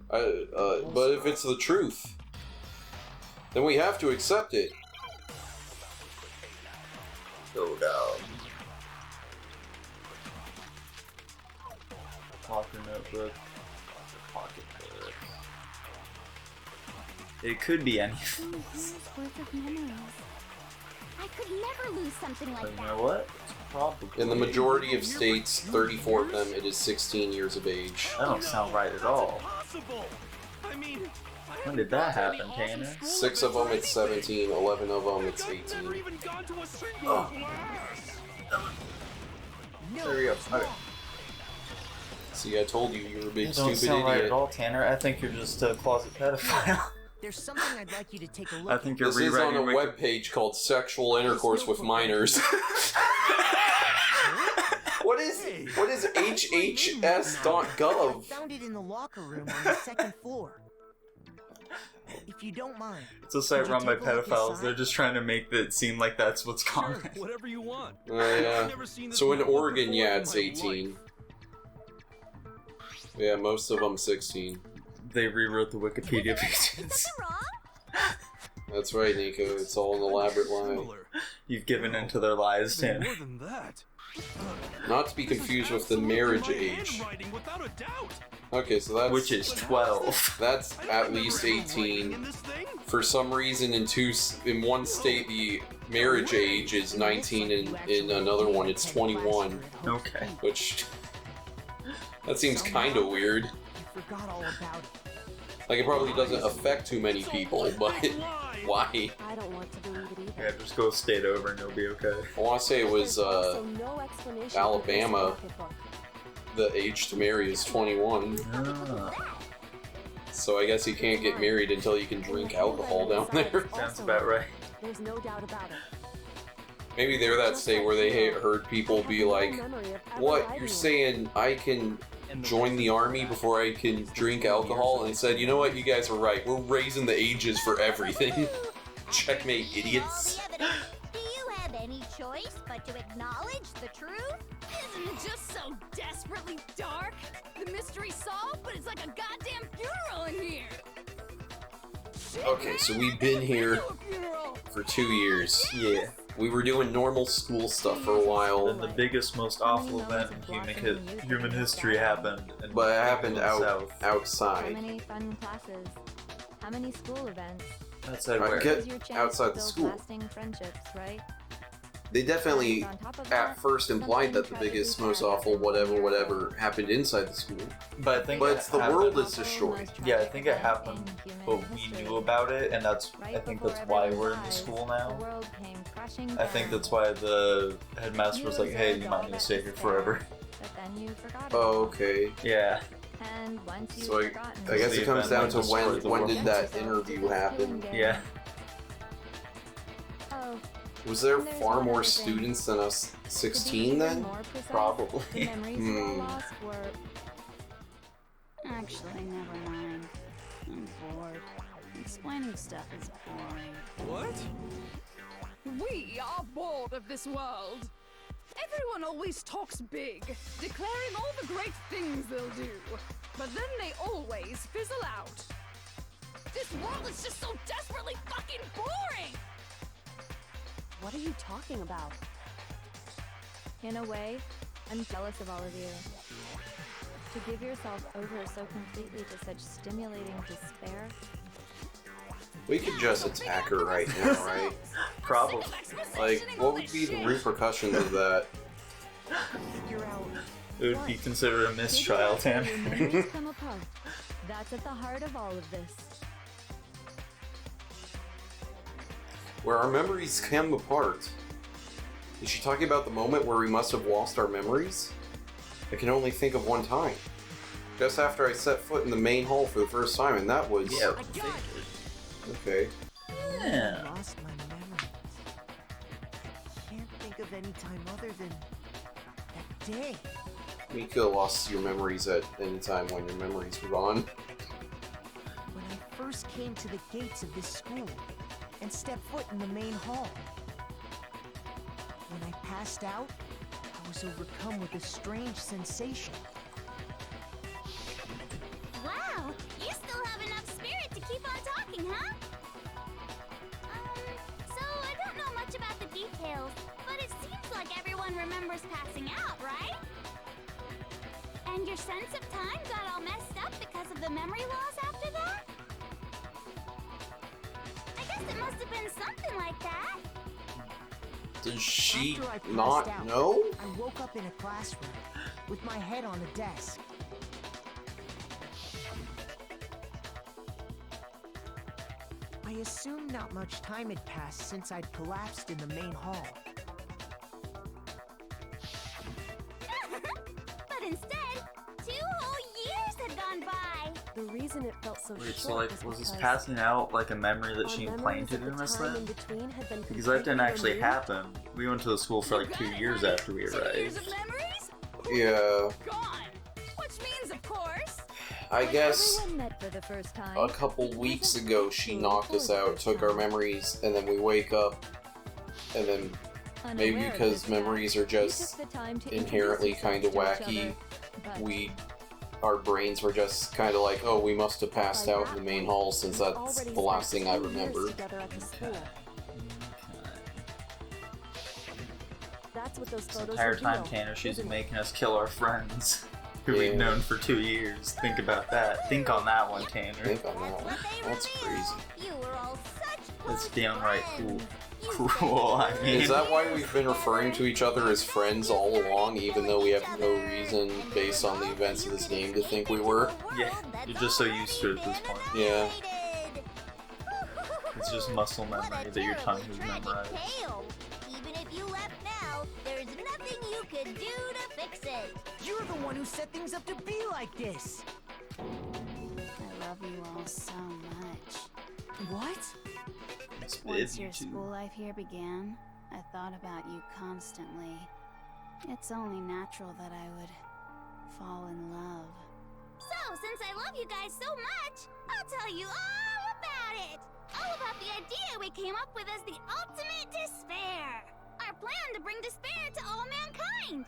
But if it's the truth, then we have to accept it. Go down. Pocket notebook. Pocketbook. It could be anything. Years worth of memories. I could never lose something But like you that. know what? It's probably. In the majority of states, 34 of them, it is 16 years of age. That don't sound right at all. Possible. I mean, When did that happen, Tanner? 6 of them, it's 17. 11 of them, it's I've 18. never even gone to a single Oh. class. There we go. Okay. See, I told you were a big That don't stupid sound right idiot. at all, Tanner. I think you're just a closet pedophile. There's something I'd like you to take a look I think you're This is on rewriting a webpage called Sexual Intercourse with Minors. What is hhs.gov? Found it in the locker room on the second floor. If you don't mind. It's a site could you run by take a look pedophiles. inside? They're just trying to make it seem like that's what's Sure, common. whatever you want. Yeah. I've never seen this So in before Oregon, yeah, it's in my 18. life. Yeah, most of them 16. They rewrote the Wikipedia pages. That's right, Nico. It's all an elaborate lie. Similar. You've given in to their lies, Even Tanner. more than that. Not to be confused with the marriage age. Handwriting, without a doubt. Okay, so that's Which is 12. that's I don't at remember least handwriting 18. in this thing. For some reason, in one state the marriage age is 19, and in another one it's 21. Okay. Which that seems kind of weird. I forgot all about it. Like it probably doesn't affect too many people, but why? I don't want to believe it either. Yeah, just go state over and you'll be okay. I want to say it was There's also no explanation for Alabama. this pocketbook. The age to marry is 21. Ah, So I guess you can't get married until you can drink alcohol down there. sounds about right. There's no doubt about it. Maybe they're that state where they heard people be like, "What? You're saying I can join the army before I can drink alcohol?" And they said, "You know what? You guys are right. We're raising the ages for everything." Checkmate, idiots. All the evidence. Do you have any choice but to acknowledge the truth? Isn't it just so desperately dark? The mystery solved, but it's like a goddamn funeral in here. Okay, so we've been here To a funeral. for 2 years. Yeah. We were doing normal school stuff for a Then while, the biggest, most awful event in human history happened. And but it happened South. How outside. many fun classes? How many school events? Outside I where? get- Here's your chance outside to the build school. lasting friendships, right? They definitely And on top of at that, first implied that the something biggest, tragically most sad awful, happened whatever happened inside the school. But I think But it it's the happened- world is destroyed. Yeah, I think it happened, but we knew about it, and that's. I Right think before that's why everyone we're in the dies, school the now. world came crashing I think down. that's why the headmaster was You like, "Hey, observed you all might need to that stay here despair, forever." But then you forgot it Oh, all. okay. Yeah. And once you've So forgotten I guess The it comes event down might to destroy the when world. did that interview happen? Yeah. Oh, Was there And there's far one more other thing. students than us to be 16 even then? more precise, the Probably. memories you all lost were Actually, never mind. I'm bored. Explaining stuff is boring. What? We are bored of this world. Everyone always talks big, declaring all the great things they'll do. But then they always fizzle out. This world is just so desperately fucking boring! What are you talking about? In a way, I'm jealous of all of you. To give yourself over so completely to such stimulating despair. We could just attack her right now, right? Probably. Like, what would be the repercussions of that? Figure out. It would be considered a mistrial, Figure out Tanner. how your memories come apart. That's at the heart of all of this. Where our memories come apart. Is she talking about the moment where we must have lost our memories? I can only think of one time. Just after I set foot in the main hall for the first time, and that was... Yeah. Okay. Yeah. Lost my memory. of any time other than that day. You could have lost your memories at any time when your memories were gone. When I first came to the gates of this school and stepped foot in the main hall. When I passed out, I was overcome with a strange sensation. Wow, you still have enough spirit to keep on talking, huh? So I don't know much about the details, but it seems like everyone remembers passing out, right? And your sense of time got all messed up because of the memory loss after that? I guess it must have been something like that. Does she After I passed not out, know? I woke up in a classroom with my head on a desk. I assumed not much time had passed since I'd collapsed in the main hall. But instead, 2 whole years had gone by. The reason it felt so Wait, short so like, was was this because passing out like a memory that our she memories implanted of in the us time in then? between had been Because that didn't completely actually removed. happen. We went to the school for like 2 years after we 2 years arrived. of memories? Yeah. Gone. Which means, of course, I guess Everyone met for the first time. a couple weeks ago she knocked us out, took our memories, and then we wake up, and then maybe Unaware of because this memories fact, are you just took the time to inherently introduce kind of yourselves to each wacky, other, but our brains were just kind of like, oh, we must have passed By out that in the main point, hall since we'd that's already the last spent thing I 2 years remember. together at the school. That's what those This photos entire time, reveal, Tanner, she's isn't it? making us kill our friends who we've Yeah. known for 2 years. Think about that. Think on that one, Tanner. Think on that one. That's crazy. You were all such That's close downright friends. cruel. I mean, Is that why we've been referring to each other as friends all along, even though we have no reason, based on the events of this game, to think we were? Yeah, you're just so used to it at this point. Yeah. It's just muscle memory that your tongue has memorized. Even if you left now, there's nothing you could do to fix it. You're the one who set things up to be like this! I love you all so much. What? Once your school life here began, I thought about you constantly. It's only natural that I would fall in love. So, since I love you guys so much, I'll tell you all about it. All about the idea we came up with as the ultimate despair. Our plan to bring despair to all mankind.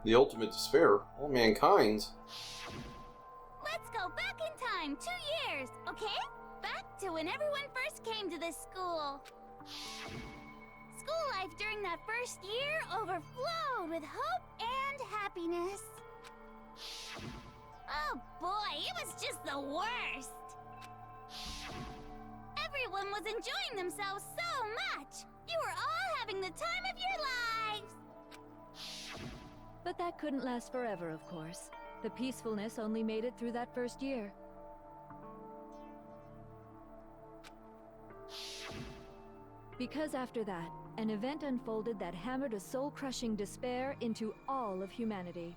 The ultimate despair? All mankind? Let's go back in time 2 years, okay? Back to when everyone first came to this school. School life during that first year overflowed with hope and happiness. Oh boy, it was just the worst. Everyone was enjoying themselves so much. You were all having the time of your lives. But that couldn't last forever, of course. The peacefulness only made it through that first year. Because after that, an event unfolded that hammered a soul-crushing despair into all of humanity.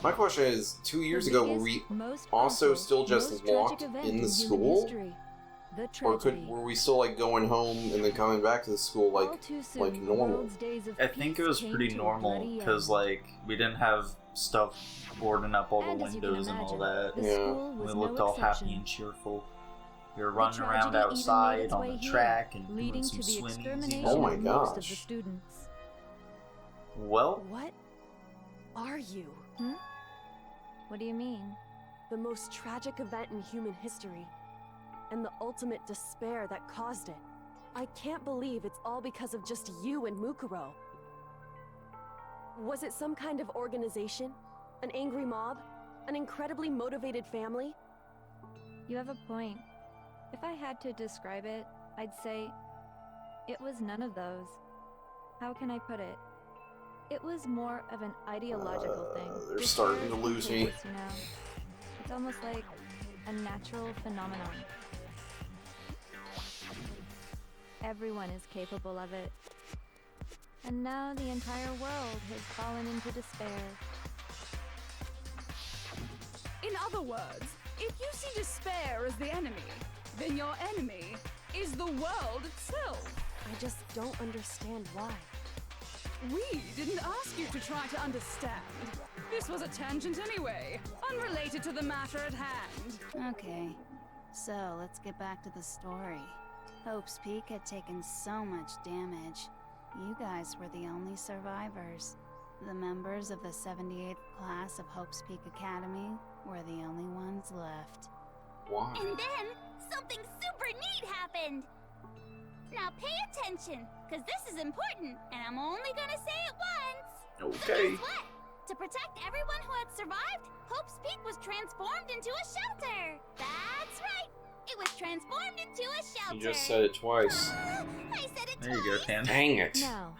My question is, 2 years The ago, were biggest, we most also awful, still just most locked tragic event in the human school? history. The Or tragedy. were we still like going home and then coming back to the school All like too soon, like the normal? world's days of I think it peace was came pretty to a normal bloody because end. like we didn't have stuff boarding up all the And as you can windows and all that. imagine, the school We was looked no all happy exception. and cheerful. We were running tragedy around even made outside its on way the here, track and doing leading some to the swimmies. extermination Oh my of most of the gosh. students. Well, What are you? What do you mean? The most tragic event in human history, and the ultimate despair that caused it. I can't believe it's all because of just you and Mukuro. Was it some kind of organization? An angry mob? An incredibly motivated family? You have a point. If I had to describe it, I'd say it was none of those. How can I put it? It was more of an ideological thing. They're Despair starting is to lose me. contagious, you know? It's almost like a natural phenomenon. Everyone is capable of it. And now the entire world has fallen into despair. in other words, if you see despair as the enemy, then your enemy is the world itself. I just don't understand why. We didn't ask you to try to understand. This was a tangent anyway, unrelated to the matter at hand. Okay, so let's get back to the story. Hope's Peak had taken so much damage. You guys were the only survivors. The members of the 78th class of Hope's Peak Academy were the only ones left. Why? And then, something super neat happened! Now pay attention, because this is important, and I'm only gonna say it once! Okay. So guess what? To protect everyone who had survived, Hope's Peak was transformed into a shelter! That's right! It was transformed into a shelter! You just said it twice. I said it There you go, Cam. Dang it. Now,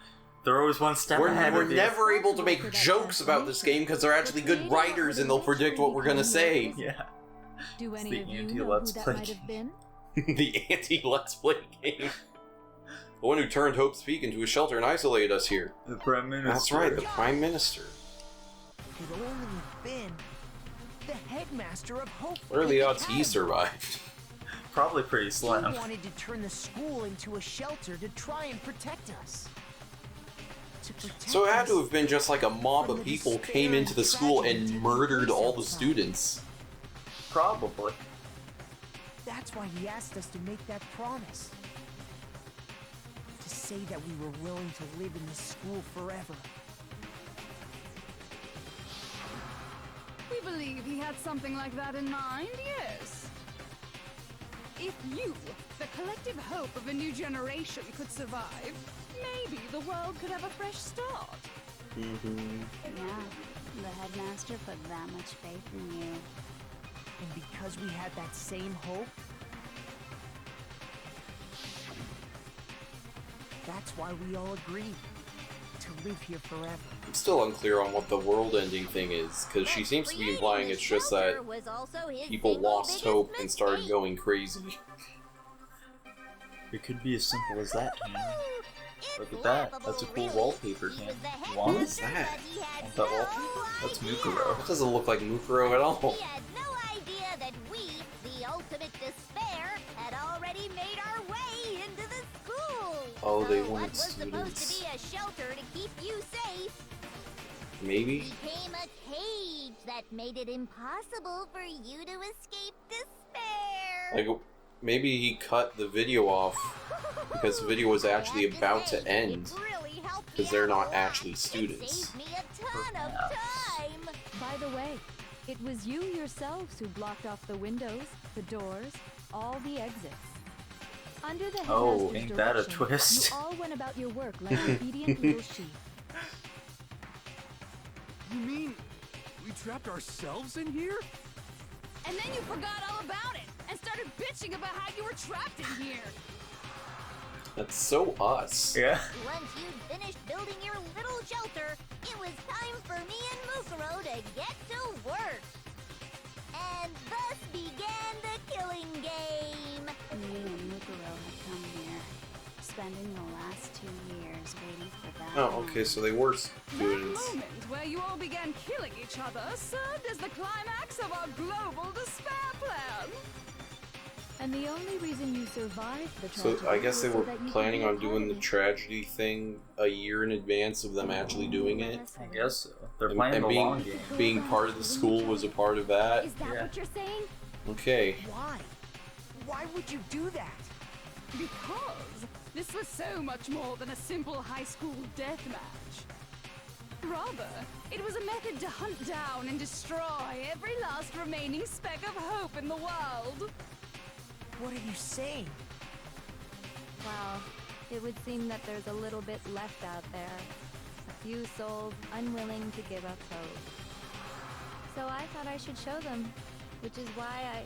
They're always one step ahead We're of you. never able to make jokes about this game because they're actually good writers and they'll predict what we're gonna say. Yeah. do It's any the of you know anti-Let's who that Play might have been? The anti-Let's Play game. The one who turned Hope's Peak into a shelter and isolated us here. The Prime Minister. That's right, the Prime Minister. Could only have been the headmaster of Hope. What are the odds he survived? Probably pretty He slim. wanted to turn the school into a shelter to try and protect us. To protect So it had to us have been just like a mob from of the people despair came into the school tragedy and taking murdered place all the outside. students. Probably. That's why he asked us to make that promise. To say that we were willing to live in this school forever. We believe he had something like that in mind, yes. If you, the collective hope of a new generation, could survive, maybe the world could have a fresh start. Mm-hmm. Yeah, the headmaster put that much faith in you. And because we had that same hope, that's why we all agreed to live here forever. I'm still unclear on what the world-ending thing is, because she seems to be implying it's just that people lost hope and started going crazy. It could be as simple as that, Cam. Look at that. That's a cool wallpaper, Cam. You want What it? is that? Want that wallpaper? That's Mukuro. That doesn't look like Mukuro at all. We had no idea that we, the ultimate despair, had already made our way into the school. Oh, they So wanted what was supposed students. to be a shelter to keep you safe Maybe? became a cage that made it impossible for you to escape despair. Like, maybe he cut the video off because the video was actually about to end because they're not actually students. Saved me a ton of time. By the way, it was you yourselves who blocked off the windows, the doors, all the exits. Under the Oh, headmaster's ain't that a direction, twist? You all went about your work like obedient little sheep. You mean we trapped ourselves in here? And then you forgot all about it and started bitching about how you were trapped in here. That's so us. Yeah. Once you'd finished building your little shelter, it was time for me and Mukuro to get to work. And thus began the killing game. Me and Mukuro had come here, spending the last 2 years waiting for that. Oh, okay, so they were That students. moment where you all began killing each other served as the climax of our global despair plan. And the only reason you survived the So tragedy I guess they was so were that you could planning be a on part doing of the it. tragedy thing a year in advance of them actually doing it. I guess so. They're And, playing and the long being, game. being part of the school was a part of that. Is that Yeah. what you're saying? Okay. Why? Why would you do that? Because this was so much more than a simple high school death match. Rather, it was a method to hunt down and destroy every last remaining speck of hope in the world. What are you saying? Well, it would seem that there's a little bit left out there. A few souls unwilling to give up hope. So I thought I should show them, which is why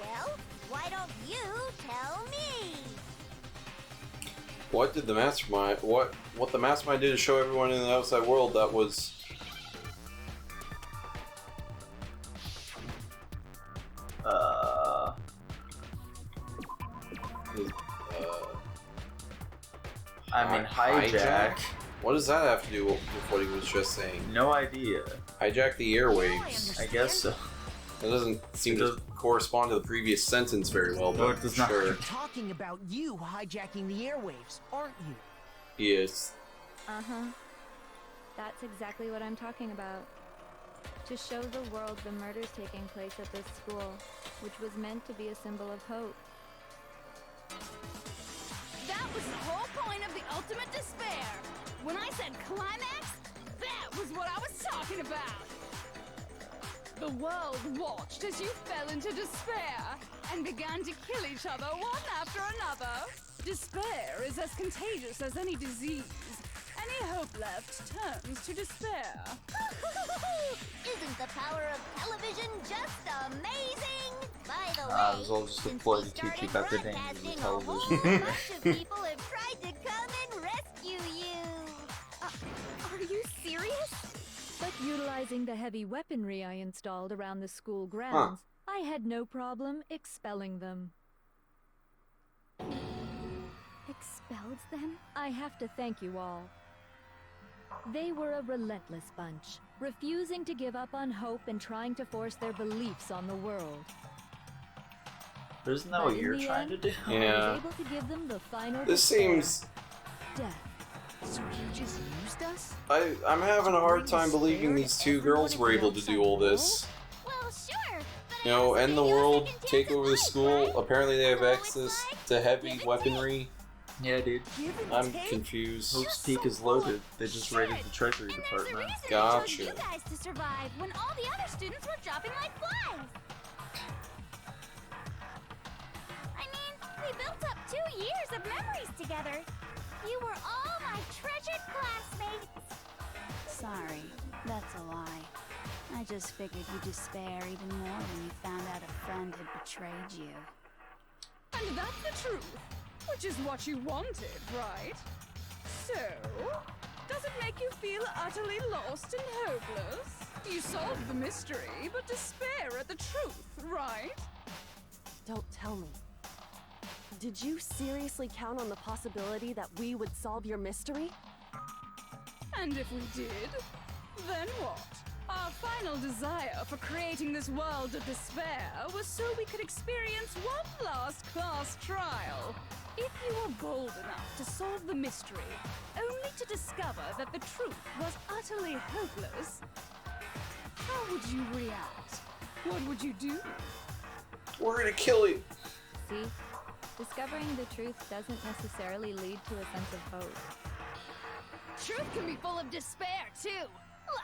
Well, why don't you tell me? What did the mastermind? What the mastermind did to show everyone in the outside world that was. I mean, hijack. What does that have to do with what he was just saying? No idea. Hijack the airwaves. I guess so. That doesn't seem to correspond to the previous sentence very well, but it does not. sure. You're talking about you hijacking the airwaves, aren't you? Yes. Uh-huh. That's exactly what I'm talking about. To show the world the murders taking place at this school, which was meant to be a symbol of hope. That was the whole point of the ultimate despair. When I said climax, that was what I was talking about. The world watched as you fell into despair and began to kill each other one after another. Despair is as contagious as any disease. Any hope left turns to despair. Isn't the power of television just amazing? By the way, It was all just a ploy to teach you about the dangers of a whole television. bunch of people have tried to come and rescue you. Are you serious? But utilizing the heavy weaponry I installed around the school grounds, I had no problem expelling them. Expelled them? I have to thank you all. They were a relentless bunch, refusing to give up on hope and trying to force their beliefs on the world. But isn't that what you're trying to do? I was able to give them the final This seems... death. So you just used us? I'm having a hard time believing these two girls were able to do all this. Well, sure. You know, end the world, take over the school, apparently they have access to heavy weaponry. Yeah, dude. I'm confused. Hope's Peak is loaded. They just raided the Treasury Department. Gotcha. You guys to survive when all the other students were dropping like flies. I mean, we built up 2 years of memories together. You were all my treasured classmates. Sorry, that's a lie. I just figured you'd despair even more when you found out a friend had betrayed you. And that's the truth, which is what you wanted, right? So, does it make you feel utterly lost and hopeless? You solved the mystery, but despair at the truth, right? Don't tell me. Did you seriously count on the possibility that we would solve your mystery? And if we did, then what? Our final desire for creating this world of despair was so we could experience one last class trial. If you were bold enough to solve the mystery, only to discover that the truth was utterly hopeless, how would you react? What would you do? We're gonna kill you. See? Discovering the truth doesn't necessarily lead to a sense of hope. Truth can be full of despair, too.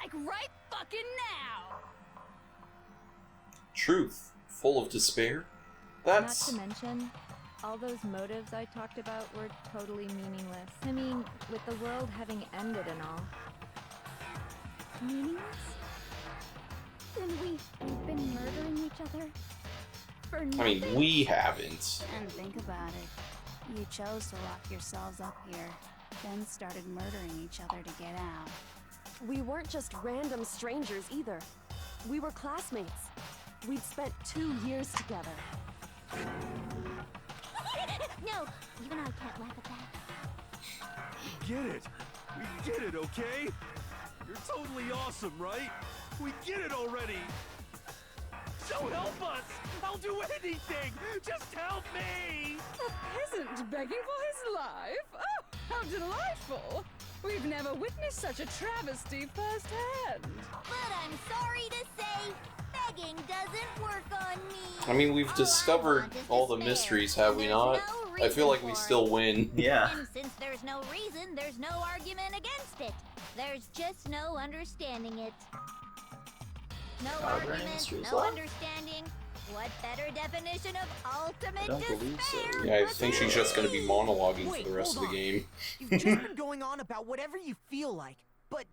Like right fucking now. Truth, full of despair? That's... Not to mention, all those motives I talked about were totally meaningless. I mean, with the world having ended and all. Meaningless? Then we've been murdering each other? For nothing? I mean, we haven't. And think about it. You chose to lock yourselves up here, then started murdering each other to get out. We weren't just random strangers either. We were classmates. We'd spent 2 years together. No, even I can't laugh at that. We get it. We get it, okay? You're totally awesome, right? We get it already. So help us! I'll do anything! Just help me! A peasant begging for his life? Oh, how delightful! We've never witnessed such a travesty firsthand. But I'm sorry to say, begging doesn't work on me. I mean, we've discovered all the mysteries, have we not? I feel like we still win. Yeah. And since there's no reason, there's no argument against it. There's just no understanding it. No argument, no understanding. What better definition of ultimate despair? Yeah, I think she's just going to be monologuing for the rest of the game. You've just been going on about whatever you feel like, but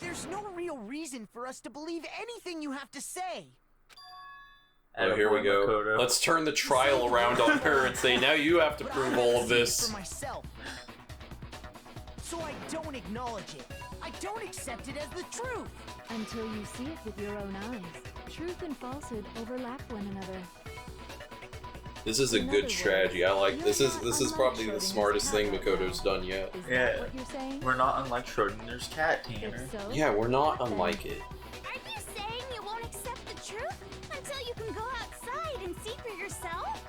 there's no real reason for us to believe anything you have to say. Oh, here we go. Let's turn the trial around on her and say, now you have to prove all of this. For myself. So I don't acknowledge it. I don't accept it as the truth. Until you see it with your own eyes. Truth and falsehood overlap one another. This is a good strategy. I like this. This is probably the smartest thing Makoto's done yet. Yeah. We're not unlike Schrodinger's cat, Tanner. Yeah, we're not unlike it. Are you saying you won't accept the truth until can go outside and see for yourself?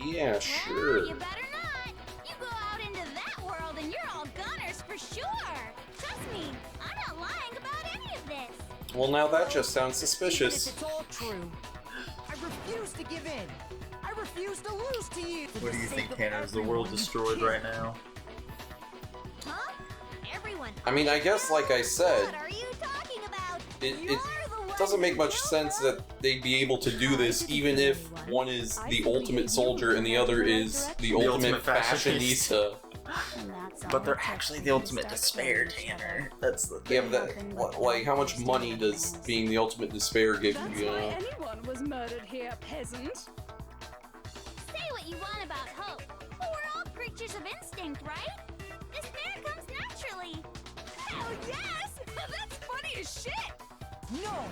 Yeah, sure. Well, you better not. You go out into that world and you're all gunners for sure. Trust me, I'm not lying about any of this. Well, now that just sounds suspicious. It's all true. I refuse to give in. I refuse to lose to you. What do you think, Tanner? Is the world destroyed right now? Huh? Everyone. I mean, I guess, like I said, What are you talking about? it doesn't make much sense that they'd be able to do this even if one is the ultimate soldier and the other is the ultimate fashionista. But they're actually the ultimate despair, Tanner. That's the Yeah, but like, how much money does being the ultimate despair give That's you? why anyone was murdered here, peasant. Say what you want about hope, but we're all creatures of instinct, right? Despair comes naturally. Hell yes! That's funny as shit! No!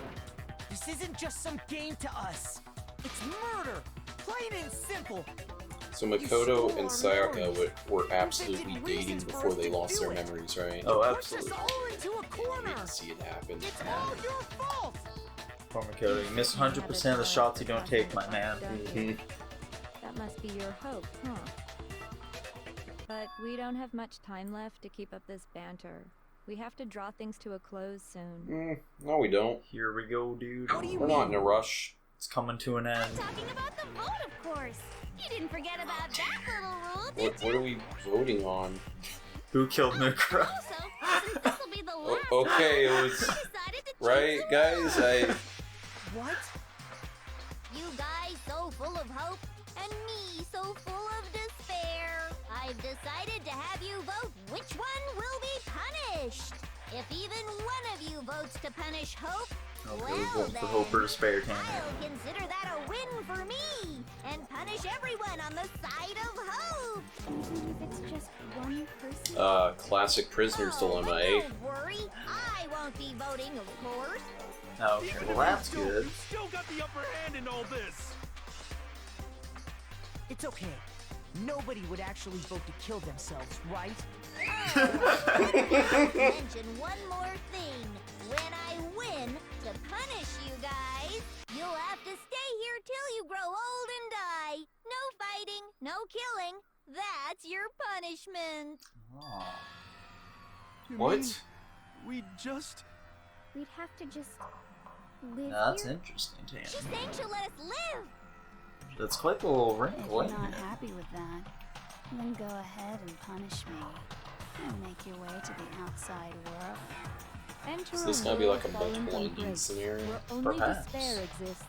This isn't just some game to us. It's murder! Plain and simple! So Makoto and Sayaka were absolutely dating before they lost their memories, right? Oh, absolutely. Push us all into a corner! I didn't see it happen. It's all your fault! Poor Makoto, you miss 100% of the shots you don't take, my man. That must be your hope, huh? But we don't have much time left to keep up this banter. We have to draw things to a close soon. No, we don't. Here we go, dude. We're not in a rush. It's coming to an end. Talking about the vote, of course. You didn't forget about that little rule, did What are we voting on? Who killed Mikro? Also, since this will be the last Okay, it time, was I decided to right, choose guys. What? You guys so full of hope, and me so full of despair. I've decided to have you vote which one will be punished. If even one of you votes to punish Hope, I'll go well vote then, for Hope or Despair, Tanner. I'll consider that a win for me, and punish everyone on the side of Hope. Even if it's just one person? Classic prisoner's dilemma, eh? Don't worry, I won't be voting, of course. Okay, well that's good. You still got the upper hand in all this. It's okay. Nobody would actually vote to kill themselves, right? Mention one more thing. When I win, to punish you guys, you'll have to stay here till you grow old and die. No fighting, no killing. That's your punishment. Oh. What? We just... We'd have to just live That's here? interesting, She's Tanner. saying she'll let us live. That's quite the little If wrinkle, you're isn't not it? happy with that, then go ahead and punish me. And make your way to the outside world. Enter Is this a gonna be world like a fallen much from blending grace, scenario? where only Perhaps. despair exists,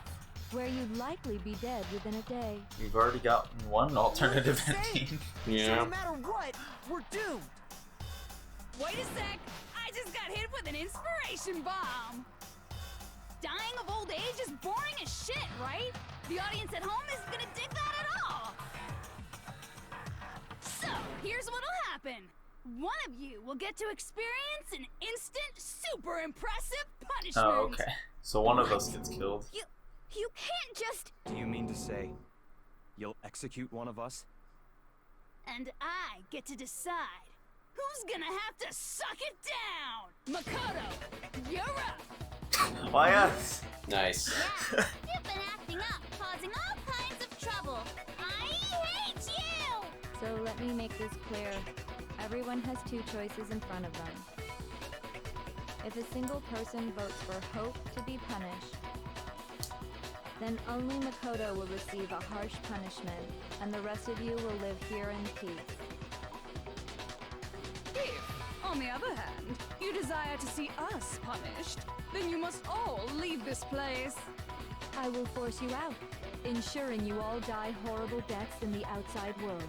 where you'd likely be dead within a day. We've already gotten one alternative ending. So Yeah. no matter what, we're doomed. Wait a sec! I just got hit with an inspiration bomb! Dying of old age is boring as shit, right? The audience at home isn't gonna dig that at all! So, here's what'll happen. One of you will get to experience an instant, super impressive punishment! Oh, okay. So one of us gets killed. You can't just... Do you mean to say you'll execute one of us? And I get to decide who's gonna have to suck it down! Makoto, you're up! Why us? Nice. Yeah, you've been acting up, causing all kinds of trouble. I hate you! So let me make this clear. Everyone has two choices in front of them. If a single person votes for Hope to be punished, then only Makoto will receive a harsh punishment, and the rest of you will live here in peace. If, on the other hand, you desire to see us punished, then you must all leave this place. I will force you out, ensuring you all die horrible deaths in the outside world.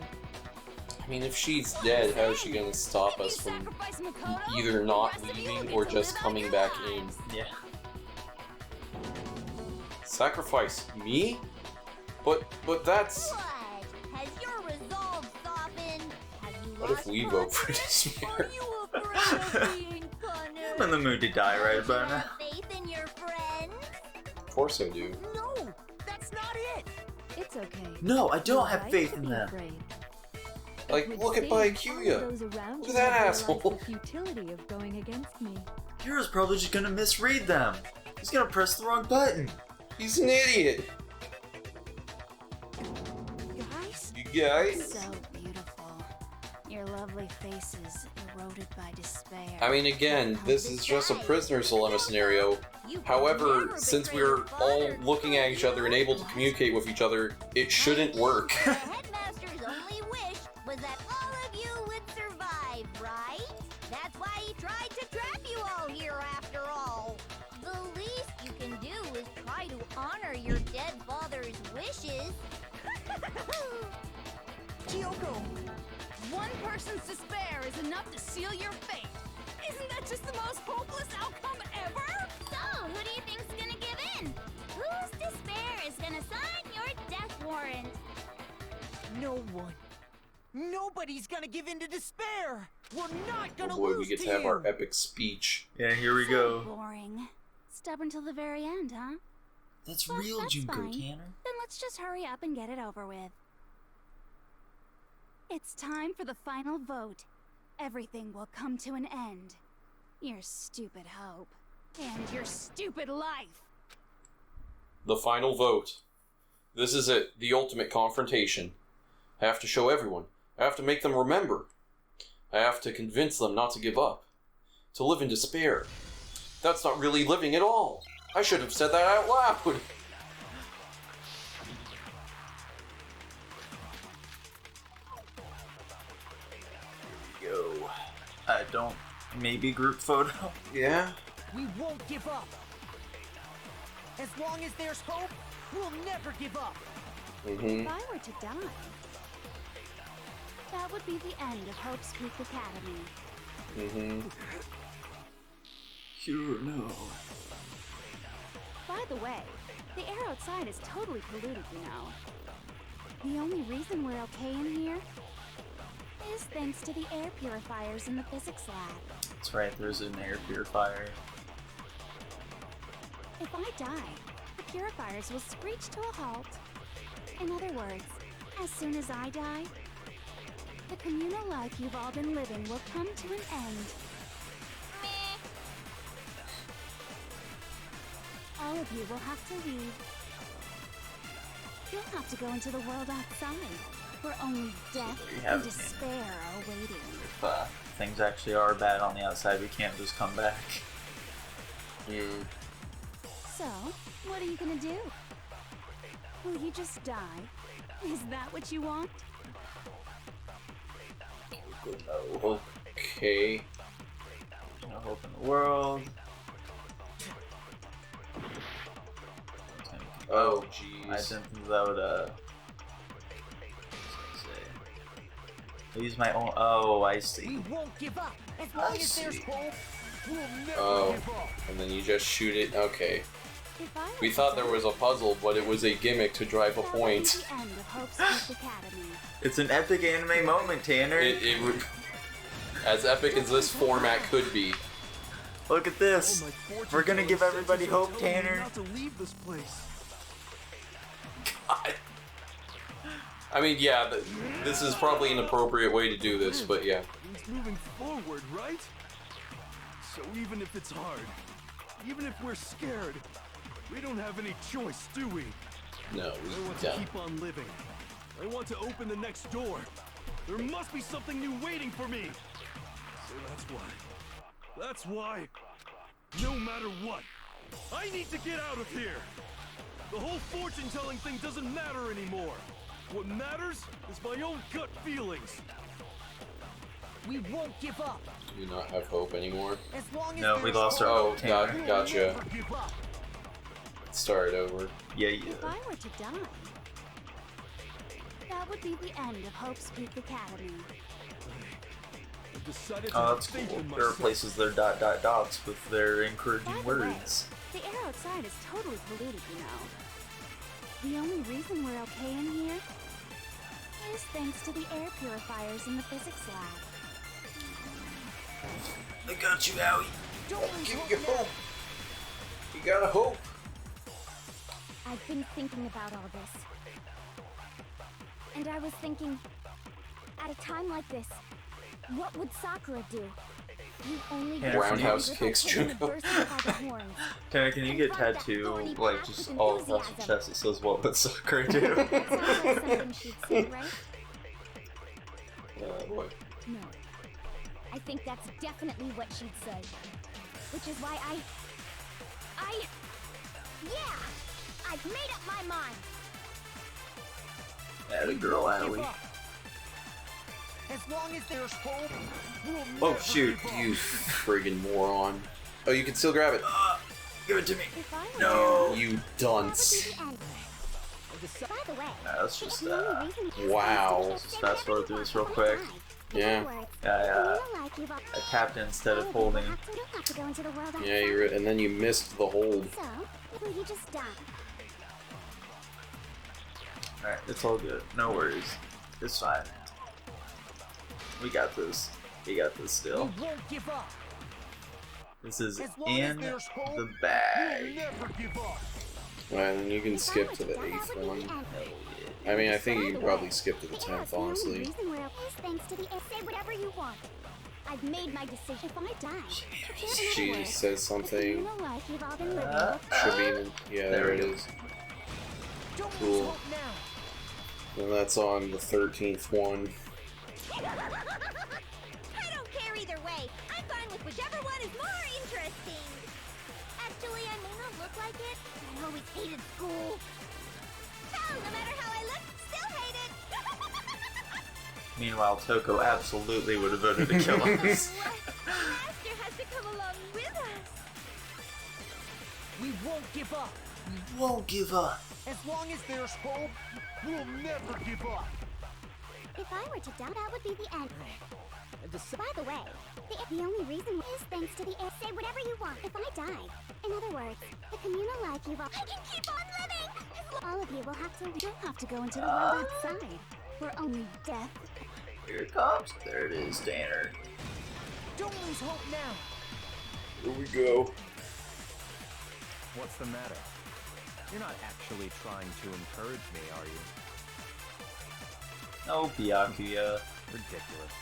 I mean, if she's dead, how is she gonna stop us from Sacrifice Makoto, either the not rest of you leaving get or to just live out coming your back lives. in? Yeah. Sacrifice me? But that's... What? Has your resolve softened? Have you What if lost we vote for confidence? despair? Are you afraid of being punished? I'm in the mood to die right Do you about now. have faith in your friends? Of course I do. No, that's not it. It's okay. No, I don't You're have right faith to in be them. afraid. Like, With look at faith, all of Byakuya. those around Look you at that will realize asshole. the futility of going against me. Hero's probably just gonna misread them. He's gonna press the wrong button. He's an idiot. Guys? You guys? So beautiful. Your lovely faces eroded by despair. I mean, again, this is just a prisoner's dilemma scenario. However, since we're all looking at each other and able to communicate with each other, it shouldn't work. The headmaster's only wish was that all of you would survive, right? That's why he tried to trap you all here after all. The least you can do is try to honor your dead father's wishes. Kyoko, one person's despair is enough to seal your fate. Isn't that just the most hopeless outcome ever? So, who do you think's gonna give in? Whose despair is gonna sign your death warrant? No one. Nobody's gonna give in to despair. We're not gonna Oh boy, we lose get to to have you. our epic speech. Yeah, here we go. Boring. Stubborn till the very end, huh? That's Well, real, that's Junko, fine. Tanner. Then let's just hurry up and get it over with. It's time for the final vote. Everything will come to an end. Your stupid hope. And your stupid life. The final vote. This is it. The ultimate confrontation. I have to show everyone. I have to make them remember. I have to convince them not to give up. To live in despair. That's not really living at all. I should have said that out loud. Yo. I don't. Maybe group photo? Yeah? We won't give up. As long as there's hope, we'll never give up. Mm-hmm. If I were to die, that would be the end of Hope's Peak Academy. Mm-hmm. Sure, no. By the way, the air outside is totally polluted, you know. The only reason we're okay in here is thanks to the air purifiers in the physics lab. That's right, there's an air purifier. If I die, the purifiers will screech to a halt. In other words, as soon as I die, the communal life you've all been living will come to an end. Meh. All of you will have to leave. You'll have to go into the world outside, where only death We and have despair are waiting. If things actually are bad on the outside, we can't just come back. So, what are you gonna do? Will you just die? Is that what you want? Okay. No hope in the world. Oh, I jeez. didn't think that would, I'll use my own. Oh, I see. We won't give up. As long I as there's see. hope, we'll never Oh, give up. and then you just shoot it. Okay. If I We were thought to there die, was a puzzle, but it was a gimmick to drive a that would be point. the end of Hope's Peak Academy. It's an epic anime moment, Tanner. It would, as epic as this format could be. Look at this. All my fortune We're gonna telling give everybody senses are hope, telling me Tanner. Not to leave this place. God. I mean, yeah, this is probably an appropriate way to do this, but yeah. Things moving forward, right? So even if it's hard, even if we're scared, we don't have any choice, do we? No, I we want to don't. keep on living. I want to open the next door. There must be something new waiting for me. So that's why, no matter what, I need to get out of here. The whole fortune-telling thing doesn't matter anymore. What matters is my own gut feelings. We won't give up. Do we not have hope anymore? As long as No, we there's lost our hope, Oh, hope, Tanner. we'll gotcha. never give up. Start over. Yeah, If I were to die, that would be the end of Hope's Peak Academy. I've decided to Oh, have that's faith cool. in It myself. replaces their dots with their By encouraging the way, words. the air outside is totally polluted, you know. The only reason we're okay in here is thanks to the air purifiers in the physics lab. I got you, Howie. Don't lose Give hope you now. hope. You gotta hope. I've been thinking about all this. And I was thinking, at a time like this, what would Sakura do? You only Yeah, get roundhouse stronger kicks by pulling the Junko. burst by the horns. Can you get tattoo like just all across the chest that says what but sucker do? That sounds like something she'd say, right? Boy. No. I think that's definitely what she'd say. Which is why Yeah! I've made up my mind! Atta girl, Allie. As long as there's hope, we'll Oh never shoot, give up. you friggin' moron. Oh, you can still grab it. Give it to me. if I were No. You That would dunce. be the end. By the way, Nah, that's just the only reason is Wow. thanks to Just the fast forward through this real quick. Yeah. I tapped instead of holding. You don't have to go into the world outside. Yeah, and then you missed the hold. So, you just die. Alright, it's all good. No worries. It's fine. We got this. We got this still. We won't give up. This is As long as in there's hope, the we'll bag. never give up. And then you can skip to the 8th one. I mean, I think you can probably skip to the 10th, honestly. Reason we're okay is thanks to the say whatever you want. I've made my decision. If I die, She says something. the life you've all been living. Should be in, yeah, there it is. Don't lose Cool. hope now. And that's on the 13th one. I don't care either way. I'm fine with whichever one is more interesting. Actually, I may not look like it, but I always hated school. Hell, no matter how I look, still hate it. Meanwhile, Toko absolutely would have voted to kill us. The master has to come along with us. We won't give up. We won't give up. As long as there's hope, we'll never give up. If I were to die, that would be the end. By the way, the only reason is thanks to the say whatever you want if I die. In other words, the communal life you've all I can keep on living! All of you will have to. You don't have to go into the world outside. We're only death. Here it comes. There it is, Danner. Don't lose hope now. Here we go. What's the matter? You're not actually trying to encourage me, are you? Oh, Byakuya. Ridiculous.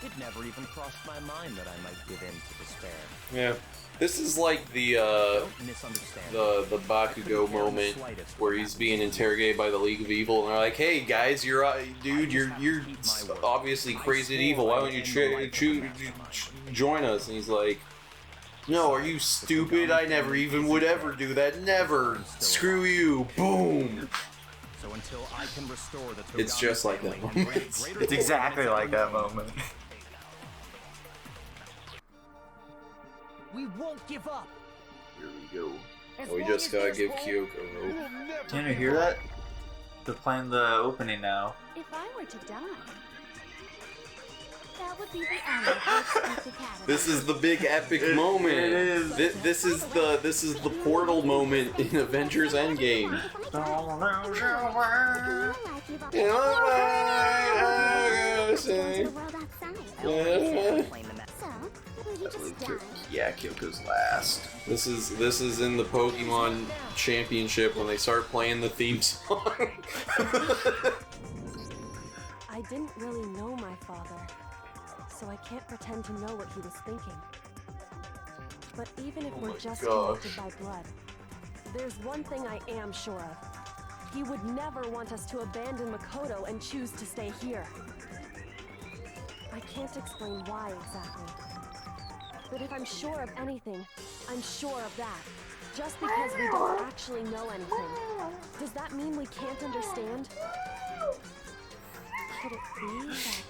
It never even crossed my mind that I might give in to despair. Yeah. This is like the Don't misunderstand. the Bakugo moment where he's being interrogated by the League of Evil, and they're like, "Hey guys, you're obviously crazy and evil. Why don't you join us?" And he's like, "No, are you stupid? I never even would ever do that. Never. Screw you. Boom." So until I can restore the It's just like that moment. It's exactly like that moment. We won't give up. Here we go. As We long just as gotta there's give hope, Kyoko hope. we'll never Can you give hear up. that? They're playing the opening now. If I were to die, that would be the end of Hope's Academy. This is the big epic moment. It is. This is the portal moment in Avengers Endgame. Don't lose your The way. communal life you've all You know what I gotta to go say? into the world outside. So, will you just die? Yeah, Kyoko's last. This is in the Pokemon Championship when they start playing the theme song. I didn't really know my father, so I can't pretend to know what he was thinking. But even if Oh we're my just gosh. connected by blood, there's one thing I am sure of. He would never want us to abandon Makoto and choose to stay here. I can't explain why exactly. But if I'm sure of anything, I'm sure of that. Just because we don't actually know anything, does that mean we can't understand? Could it be that...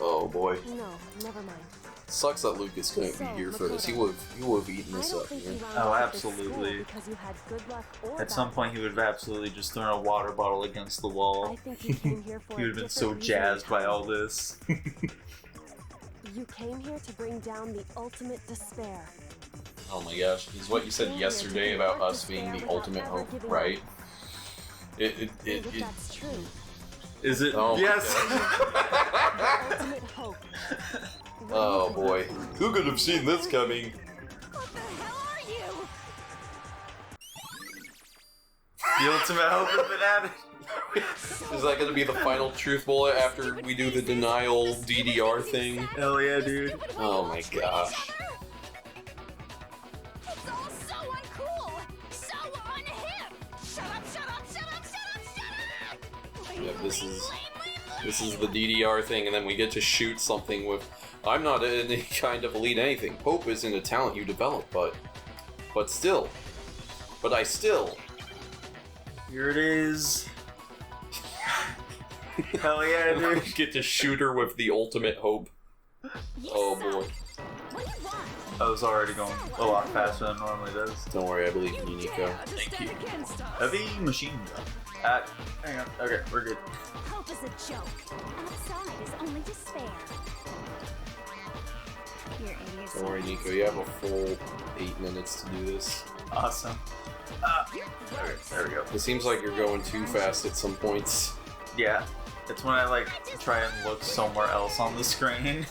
Oh boy. No, never mind. Sucks that Lucas couldn't be here for this. He would have eaten I this don't up. think Yeah. you wound Oh, up at this school absolutely. because you had good luck or At some bad point, he would have absolutely just thrown a water bottle against the wall. I think you came here for He a would have been so different reason jazzed by all entirely. this. You came here to bring down the ultimate despair. Oh my gosh, is what you said yesterday about us being the ultimate hope, right? And if that's true, Is it? Oh my Yes! the ultimate hope. What do you Oh think? boy, who could have seen this coming? What the hell are you? The ultimate hope has been added. Is that gonna be the final truth bullet after we do the denial DDR thing? Hell yeah, dude. Oh my gosh. It's all so uncool! So unhip! Shut up, shut up, shut up, shut up, shut up! Yeah, this is the DDR thing, and then we get to shoot something with. I'm not any kind of elite anything. Hope isn't a talent you develop, but still. But I still. Here it is. Hell yeah, dude. Get to shoot her with the ultimate hope. Oh boy. I was already going a lot faster than it normally does. Don't worry, I believe in you, Nico. Thank you. Heavy machine gun. Hang on. Okay, we're good. Hope is a joke. Outside is only despair. Your idiots. Don't worry, Nico. You have a full 8 minutes to do this. Awesome. There we go. It seems like you're going too fast at some points. Yeah. It's when I like try and look somewhere else on the screen.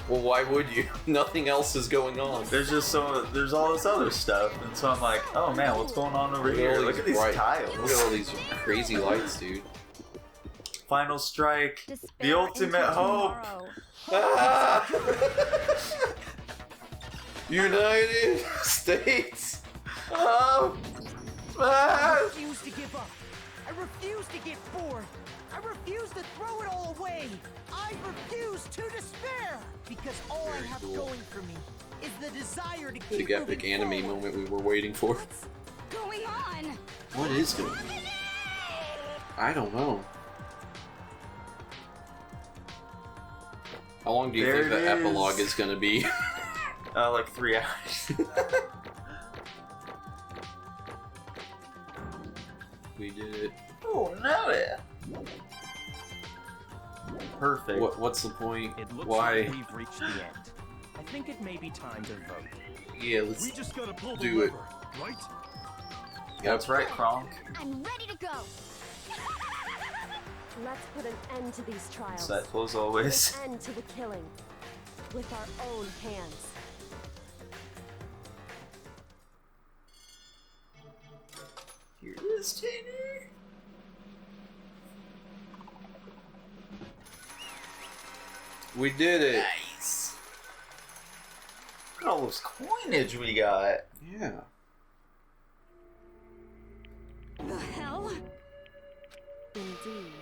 Well, why would you? Nothing else is going on. There's all this other stuff, and so I'm like, oh man, what's going on over here? Look at these tiles. Look at all these crazy lights, dude. Final strike. The ultimate hope. Ah! United States of I refuse to give up. I refuse to get bored. I refuse to throw it all away. I refuse to despair. Because all I have going for me is the desire to keep Big epic anime moment we were waiting for. What's going on? What is going on? I don't know. How long do you think the epilogue is gonna be? Like 3 hours. We did it. Oh, now it. Perfect. What's the point? It looks Why? like we've reached the end. I think it may be time to vote. Yeah, let's We just gotta pull the do it. lever, right? That's right, Kronk. I'm ready to go. Let's put an end to these trials. Insightful as always. Put an end to the killing. With our own hands. Here it is, Tanner. We did it. Nice. Look at all this coinage we got. Yeah. The hell? Indeed.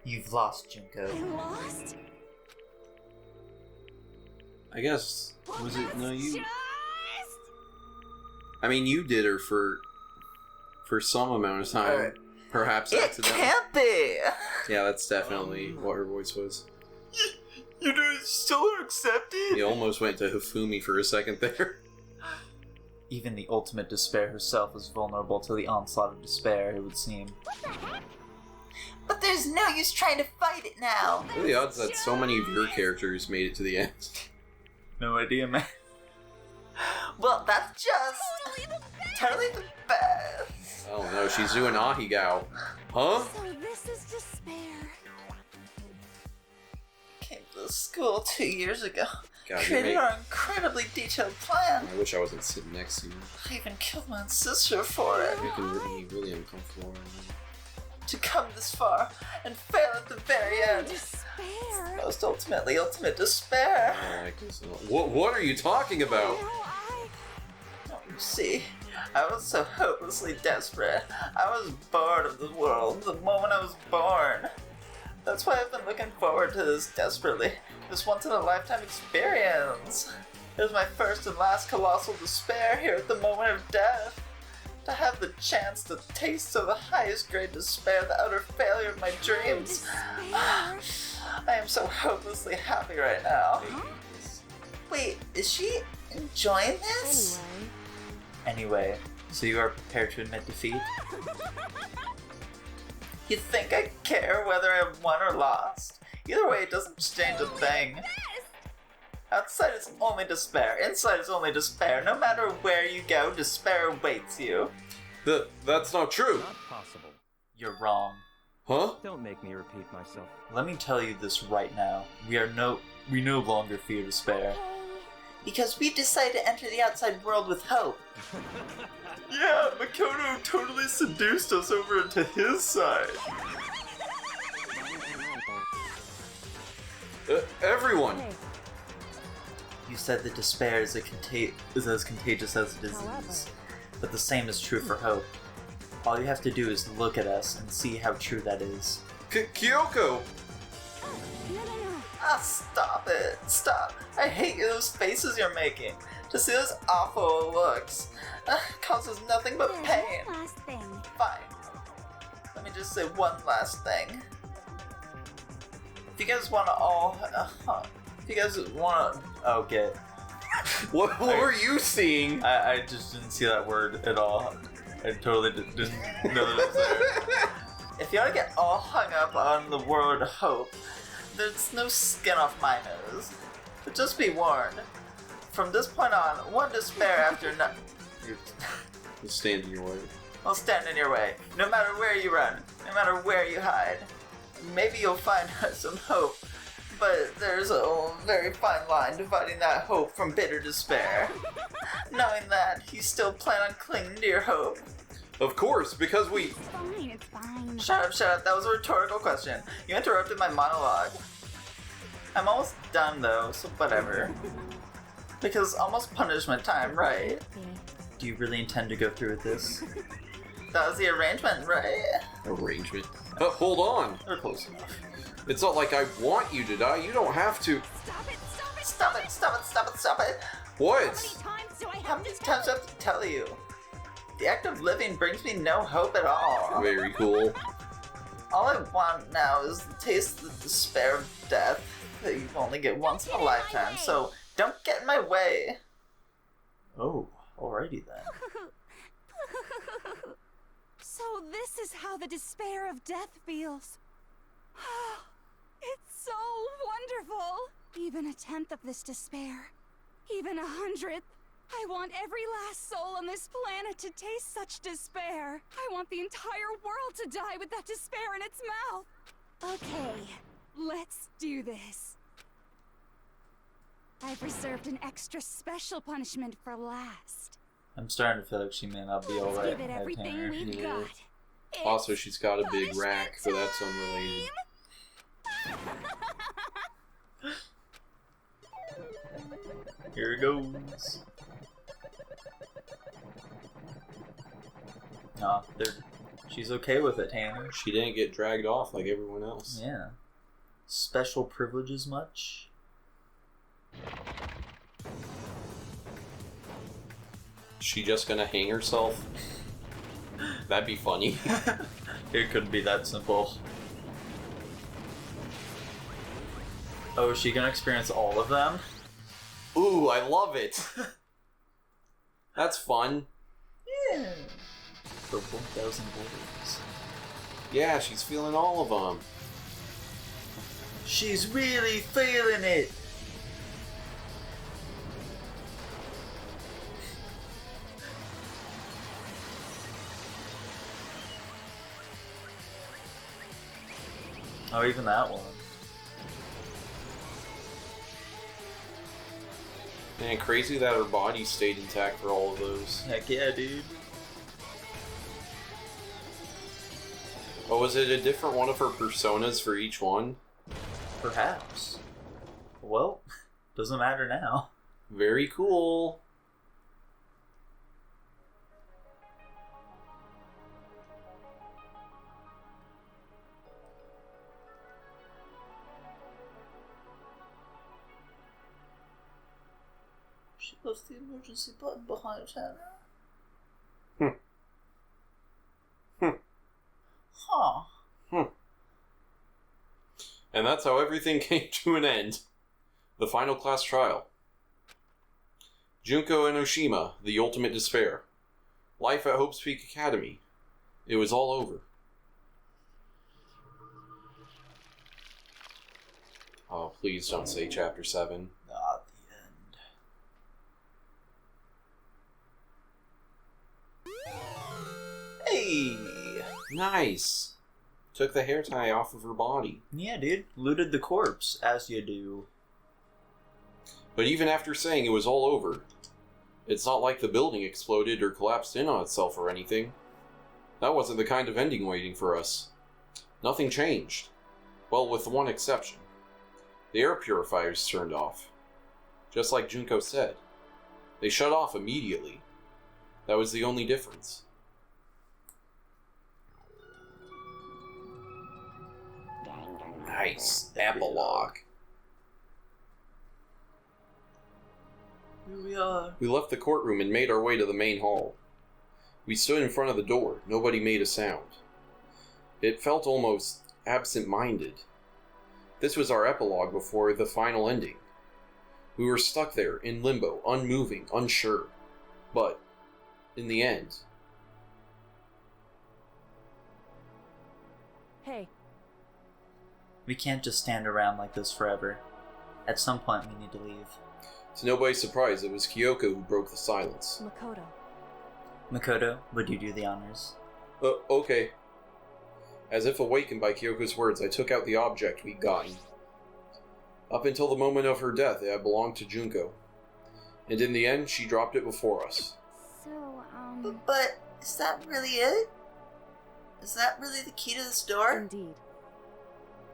You've lost, Junko. I lost? I guess was it no you? Just... I mean, you did her for some amount of time, perhaps accidentally. It can't be. Yeah, that's definitely what her voice was. You still don't accept it? You almost went to Hifumi for a second there. Even the ultimate despair herself is vulnerable to the onslaught of despair, it would seem. What the heck? But there's no use trying to fight it now. What are the odds that so many of your characters made it to the end? No idea, man. Well, that's just totally the best. Oh no, she's doing Ahigao. Huh? So this is despair. Came to the school 2 years ago. God, Created our incredibly detailed plan. I wish I wasn't sitting next to you. I even killed my sister for it. Making me really uncomfortable right now. To come this far and fail at the very end. Despair. Most ultimate despair. I don't like this at all. What are you talking about? Don't you see? I was so hopelessly desperate. I was bored of the world the moment I was born. That's why I've been looking forward to this desperately. This once-in-a-lifetime experience. It was my first and last colossal despair here at the moment of death. To have the chance to taste of the highest grade despair, the utter failure of my dreams. I am so hopelessly happy right now. Wait, is she enjoying this? Anyway, so you are prepared to admit defeat? You think I care whether I have won or lost? Either way, it doesn't change a thing. Outside is only despair. Inside is only despair. No matter where you go, despair awaits you. That's not true. Not possible. You're wrong. Huh? Don't make me repeat myself. Let me tell you this right now. We no longer fear despair. Because we decided to enter the outside world with hope. Yeah, Makoto totally seduced us over to his side. Everyone! Hey, You said that despair is as contagious as a disease, but the same is true for hope. All you have to do is look at us and see how true that is. Kyoko! Ah, stop it! Stop! I hate those faces you're making. To see those awful looks causes nothing but There's pain. one last thing. Fine. Let me just say one last thing. If you guys want to all, if you guys want to, okay. What were you seeing? I just didn't see that word at all. I totally didn't know that it was there. If you want to get all hung up on the word hope, there's no skin off my nose. But just be warned. From this point on, one despair after no... Just stand in your way. will stand in your way, no matter where you run, no matter where you hide. Maybe you'll find some hope, but there's a very fine line dividing that hope from bitter despair. Knowing that, you still plan on clinging to your hope. Of course, because we... It's fine, it's fine. Shut up, that was a rhetorical question. You interrupted my monologue. I'm almost done though, so whatever. Because almost punishment time, right? Do you really intend to go through with this? That was the arrangement, right? Arrangement? Hold on! We're close enough. It's not like I want you to die, you don't have to... Stop it, stop it! Stop it, stop it, stop it, stop it! What? How many times do I How have many to tell times do I have to tell you? The act of living brings me no hope at all. Very cool. All I want now is the taste of the despair of death that you only get once in a lifetime, so don't get in my way. Oh, alrighty then. So this is how the despair of death feels. It's so wonderful. Even a tenth of this despair, even 100th. I want every last soul on this planet to taste such despair. I want the entire world to die with that despair in its mouth. Okay, let's do this. I've reserved an extra special punishment for last. I'm starting to feel like she may not be Let's alright. give it everything we've Yeah. got. Also, It's she's got a big punishment rack, but that's unrelated. Here it goes. Nah, she's okay with it, Tanner. She didn't get dragged off like everyone else. Yeah. Special privileges much? She just gonna hang herself? That'd be funny. It couldn't be that simple. Oh, is she gonna experience all of them? Ooh, I love it. That's fun. Yeah. For 1,000 borders. Yeah, she's feeling all of them. She's really feeling it. Oh, even that one. Man, crazy that her body stayed intact for all of those. Heck yeah, dude. Oh, was it a different one of her personas for each one? Perhaps. Well, doesn't matter now. Very cool. She left the emergency button behind her. Huh. And that's how everything came to an end. The final class trial. Junko and Oshima, the ultimate despair. Life at Hope's Peak Academy. It was all over. Oh, please don't say Chapter 7. Not the end. Hey! Nice! Took the hair tie off of her body. Yeah, dude. Looted the corpse, as you do. But even after saying it was all over, it's not like the building exploded or collapsed in on itself or anything. That wasn't the kind of ending waiting for us. Nothing changed. Well, with one exception. The air purifiers turned off. Just like Junko said. They shut off immediately. That was the only difference. Nice. Epilogue. Here we are. We left the courtroom and made our way to the main hall. We stood in front of the door. Nobody made a sound. It felt almost absent-minded. This was our epilogue before the final ending. We were stuck there, in limbo, unmoving, unsure. But, in the end... Hey. We can't just stand around like this forever. At some point, we need to leave. To nobody's surprise, it was Kyoko who broke the silence. Makoto. Makoto, would you do the honors? Okay. As if awakened by Kyoko's words, I took out the object we'd gotten. Up until the moment of her death, it had belonged to Junko. And in the end, she dropped it before us. So, But is that really it? Is that really the key to this door? Indeed.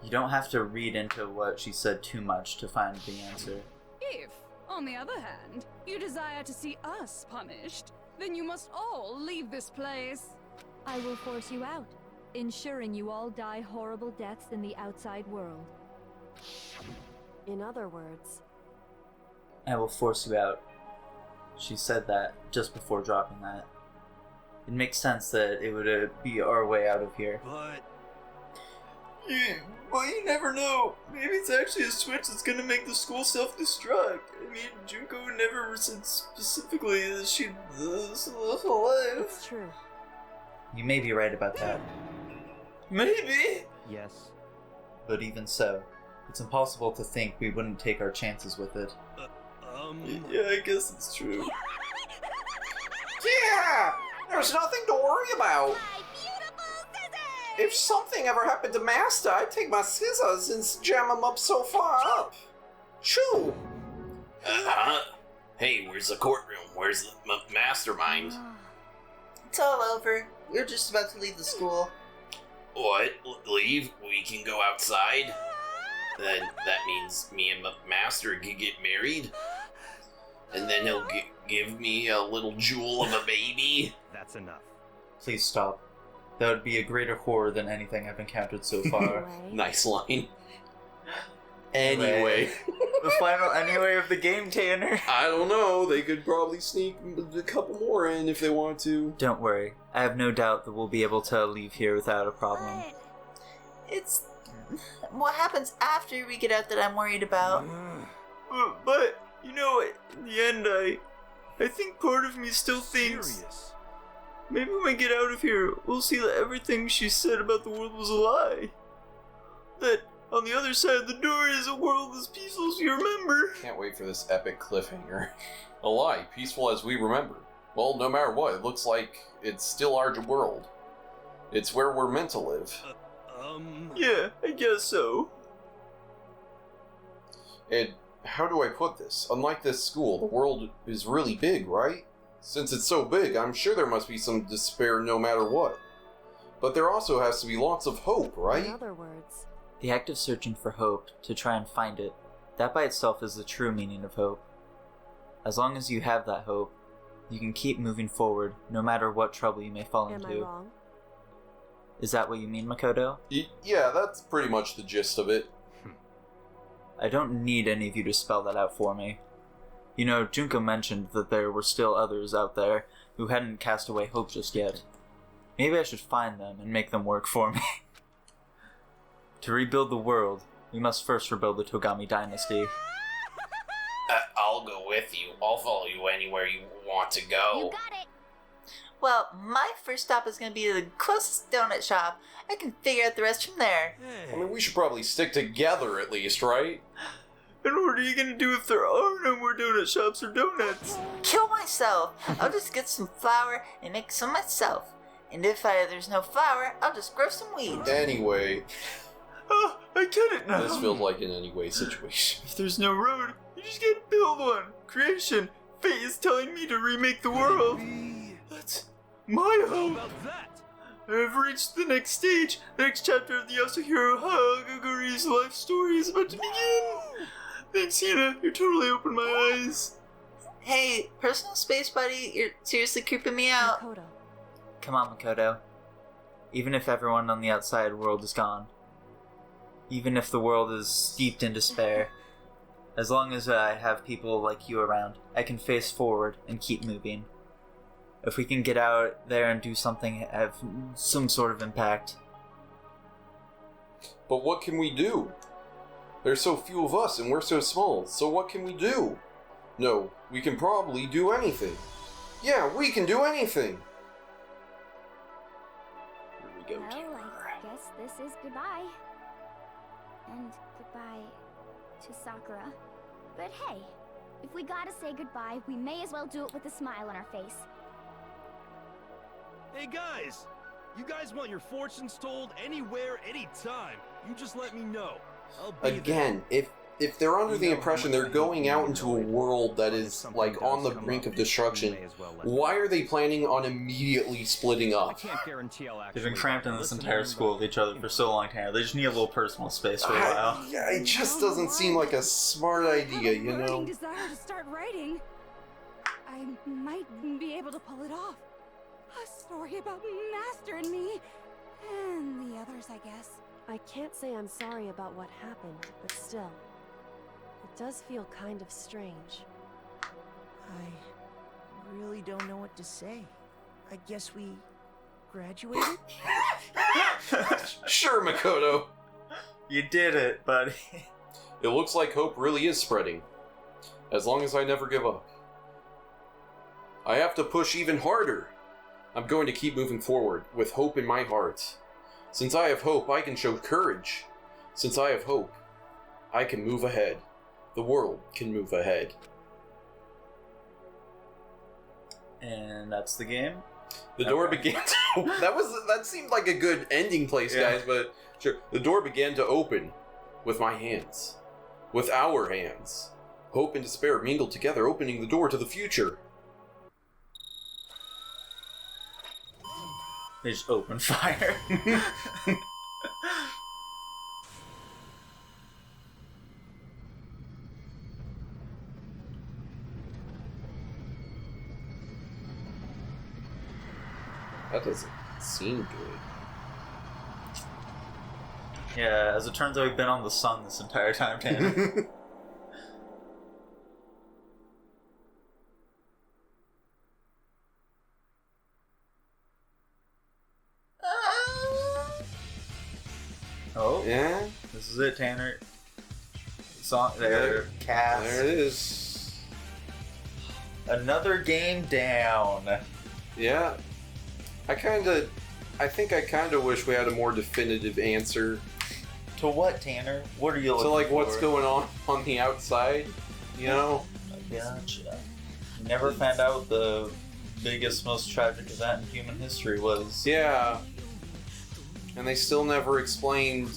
You don't have to read into what she said too much to find the answer. If, on the other hand, you desire to see us punished, then you must all leave this place. I will force you out, ensuring you all die horrible deaths in the outside world. In other words... I will force you out. She said that just before dropping that. It makes sense that it would be our way out of here. But... Yeah, well, you never know. Maybe it's actually a switch that's gonna make the school self-destruct. I mean, Junko never said specifically that she'd live alive. It's true. You may be right about that. Maybe! Yes. But even so, it's impossible to think we wouldn't take our chances with it. Yeah, I guess it's true. Yeah! There's nothing to worry about! If something ever happened to Master, I'd take my scissors and jam him up so far up. Shoo! Hey, where's the courtroom? Where's the mastermind? It's all over. We're just about to leave the school. What? Leave? We can go outside? Then that means me and Master can get married? And then he'll give me a little jewel of a baby? That's enough. Please stop. That would be a greater horror than anything I've encountered so far. Nice line. Anyway. The final anyway of the game, Tanner. I don't know. They could probably sneak a couple more in if they want to. Don't worry. I have no doubt that we'll be able to leave here without a problem. It's what happens after we get out that I'm worried about. But you know, in the end, I think part of me still thinks maybe when we get out of here, we'll see that everything she said about the world was a lie. That on the other side of the door is a world as peaceful as we remember. Can't wait for this epic cliffhanger. A lie, peaceful as we remember. Well, no matter what, it looks like it's still our world. It's where we're meant to live. Yeah, I guess so. And how do I put this? Unlike this school, the world is really big, right? Since it's so big, I'm sure there must be some despair no matter what. But there also has to be lots of hope, right? In other words... The act of searching for hope, to try and find it, that by itself is the true meaning of hope. As long as you have that hope, you can keep moving forward, no matter what trouble you may fall into. Am I wrong? Is that what you mean, Makoto? Yeah, that's pretty much the gist of it. I don't need any of you to spell that out for me. You know, Junko mentioned that there were still others out there who hadn't cast away hope just yet. Maybe I should find them and make them work for me. To rebuild the world, we must first rebuild the Togami dynasty. I'll go with you. I'll follow you anywhere you want to go. You got it. Well, my first stop is going to be the closest donut shop. I can figure out the rest from there. I mean, we should probably stick together at least, right? And what are you going to do if there are no more donut shops or donuts? Kill myself. I'll just get some flour and make some myself. And if there's no flour, I'll just grow some weeds. Anyway. Oh, I get it now. This feels like an anyway situation. If there's no road, you just can't build one. Creation. Fate is telling me to remake the world. That's my How hope. about that? I've reached the next stage. The next chapter of the Yasuhiro Hagaguri's life story is about to begin. Thanks, Hina. You totally opened my eyes. Hey, personal space buddy, you're seriously creeping me out. Makoto. Come on, Makoto. Even if everyone on the outside world is gone, even if the world is steeped in despair, as long as I have people like you around, I can face forward and keep moving. If we can get out there and do something, have some sort of impact. But what can we do? There's so few of us and we're so small, so what can we do? No, we can probably do anything. Yeah, we can do anything! Here we go, Well, Taylor. I guess this is goodbye. And goodbye to Sakura. But hey, if we gotta say goodbye, we may as well do it with a smile on our face. Hey guys! You guys want your fortunes told anywhere, anytime. You just let me know. I'll be there. Again, if they're under the impression they're going out into a world that is, like, on the brink of destruction, why are they planning on immediately splitting I up? can't guarantee I'll actually. They've been cramped in this listen entire to school with each other for so long now. They just need a little personal space for a while. Yeah, it just doesn't seem like a smart idea, you know? Burning desire to start writing. I might be able to pull it off. A story about Master and me, and the others, I guess. I can't say I'm sorry about what happened, but still. It does feel kind of strange. I really don't know what to say. I guess we graduated? Sure, Makoto. You did it, buddy. It looks like hope really is spreading. As long as I never give up. I have to push even harder. I'm going to keep moving forward, with hope in my heart. Since I have hope, I can show courage. Since I have hope, I can move ahead. The world can move ahead. And that's the game. The door began to open. That seemed like a good ending place, Yeah. guys, but sure. The door began to open with my hands. With our hands. Hope and despair mingled together, opening the door to the future. They just open fire. That doesn't seem good. Yeah, as it turns out, we've been on the sun this entire time, Tanner. Oh, Yeah? this is it, Tanner. Song there, cast. There it is. Another game down. Yeah. I think I kinda wish we had a more definitive answer To what, Tanner? What are you looking to, like, for? what's going on the outside, you know? I gotcha. Never found out what the biggest, most tragic event in human history was. Yeah. And they still never explained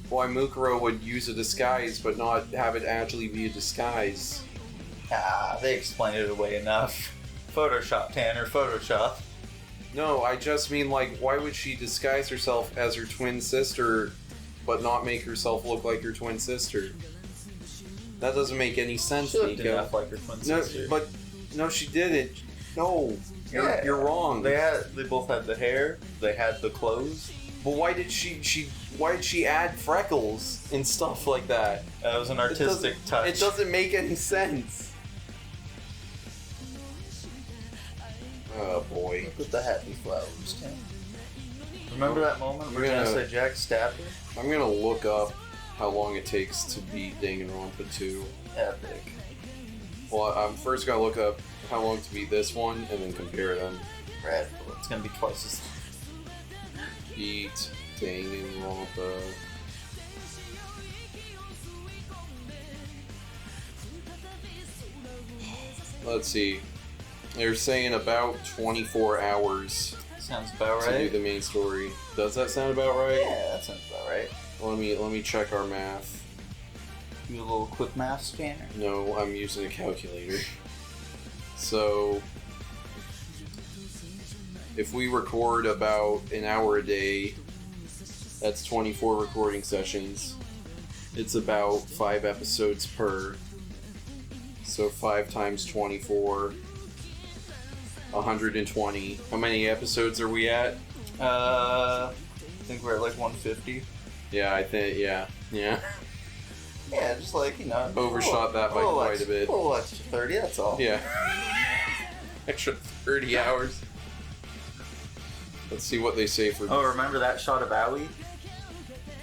why Mukuro would use a disguise but not have it actually be a disguise. Ah, they explained it away enough. Photoshop, Tanner, Photoshop. No, I just mean, like, why would she disguise herself as her twin sister but not make herself look like her twin sister? That doesn't make any sense, She looked Nico. enough like her twin No, sister. but no, she didn't. No, Yeah. you're wrong. They both had the hair. They had the clothes. But why did she add freckles and stuff like that? That was an artistic touch. It doesn't make any sense. Oh boy. Look at the happy flowers, Tanner. Remember that moment where We're gonna- Genesect Jack stabbed her? I'm gonna look up how long it takes to beat Danganronpa 2. Epic. Well, I'm first gonna look up how long to beat this one and then compare them. Rad. It's gonna be twice as. Beat Danganronpa. Let's see. They're saying about 24 hours Sounds about to do right. the main story. Does that sound about right? Yeah, that sounds about right. Let me check our math. Do a little quick math scanner. No, I'm using a calculator. So, if we record about an hour a day, that's 24 recording sessions. It's about 5 episodes per. So 5 times 24, 120. How many episodes are we at? I think we're at like 150. Yeah, I think, yeah. Yeah, just like, overshot that by quite a bit. A little extra 30, that's all. Yeah. Extra 30 hours. Let's see what they say for... Oh, remember that shot of Aoi?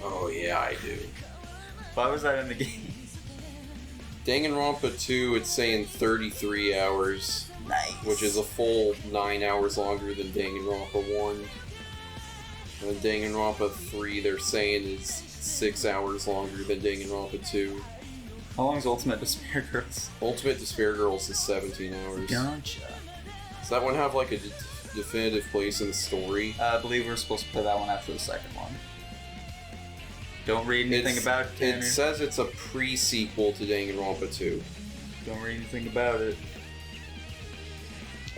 Oh, yeah, I do. Why was that in the game? Danganronpa 2, it's saying 33 hours. Nice. Which is a full 9 hours longer than Danganronpa 1. And Danganronpa 3, they're saying is 6 hours longer than Danganronpa 2. How long is Ultimate Despair Girls? Ultimate Despair Girls is 17 hours. Gotcha. Does that one have like a definitive place in the story? I believe we're supposed to play that one after the second one. Don't read anything about it, Tanner. It says it's a pre-sequel to Danganronpa 2. Don't read anything about it.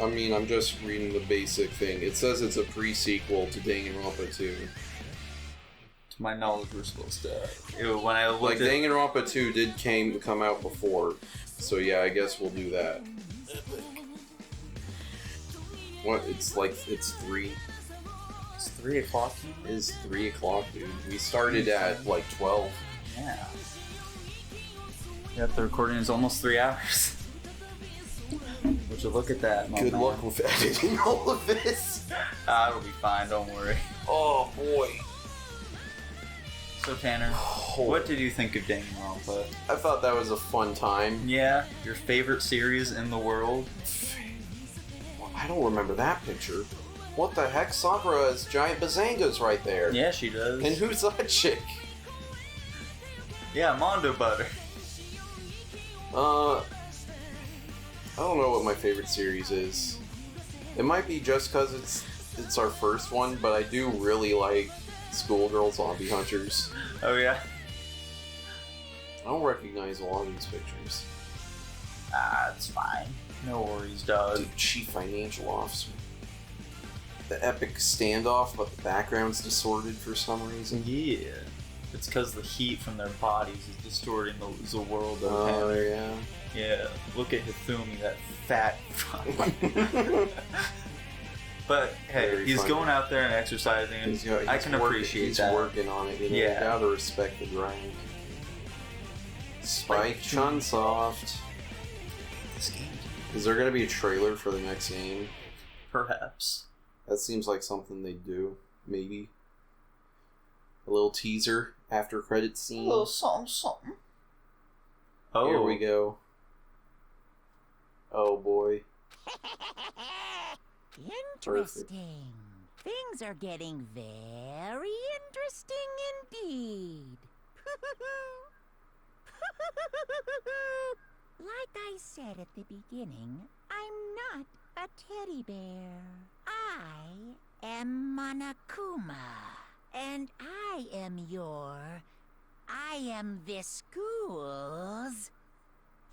I mean, I'm just reading the basic thing. It says it's a pre-sequel to Danganronpa 2. To my knowledge, we're supposed to... When I looked like, Danganronpa 2 did come out before. So yeah, I guess we'll do that. What? It's 3. It's 3 o'clock? It is 3 o'clock, dude. We started at like 12. Yeah. Yep, the recording is almost 3 hours. Would you look at that, Good luck with editing all of this. It'll be fine, don't worry. Oh, boy. So, Tanner, what did you think of Danganronpa? I thought that was a fun time. Yeah? Your favorite series in the world? I don't remember that picture. What the heck? Sakura has giant bazangas right there. Yeah, she does. And who's that chick? Yeah, Mondo Butter. I don't know what my favorite series is. It might be just because it's our first one, but I do really like Schoolgirl Zombie Hunters. Oh yeah? I don't recognize a lot of these pictures. It's fine. No worries, dog. The chief financial officer. The epic standoff, but the background's distorted for some reason. Yeah. It's because the heat from their bodies is distorting the world of Oh, Tanner. yeah. Yeah, look at Hifumi, that fat fuck. But hey, Very he's funny. going out there and exercising, and I can appreciate that. He's working on it, you know, Yeah. you gotta respect the grind. Spike Chunsoft. This game. Is there gonna be a trailer for the next game? Perhaps. That seems like something they'd do. Maybe. A little teaser after credit scene. A little something. Oh. Here we go. Oh boy. Interesting. Things are getting very interesting indeed. Like I said at the beginning, I'm not a teddy bear. I am Monokuma. And I am this school's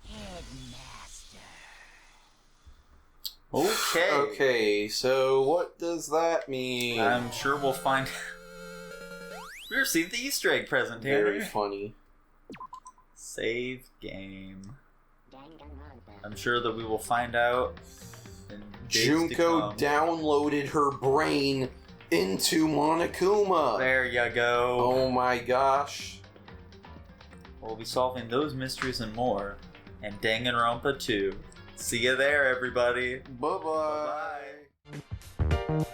headmaster. Okay. Okay, so what does that mean? I'm sure we'll find. We received the Easter egg present, Tanner. Very funny. Save game. I'm sure that we will find out. In days to Junko come. downloaded her brain into Monokuma. There you go. Oh my gosh. We'll be solving those mysteries and more. And Danganronpa 2. See you there, everybody. Bye-bye. Bye-bye.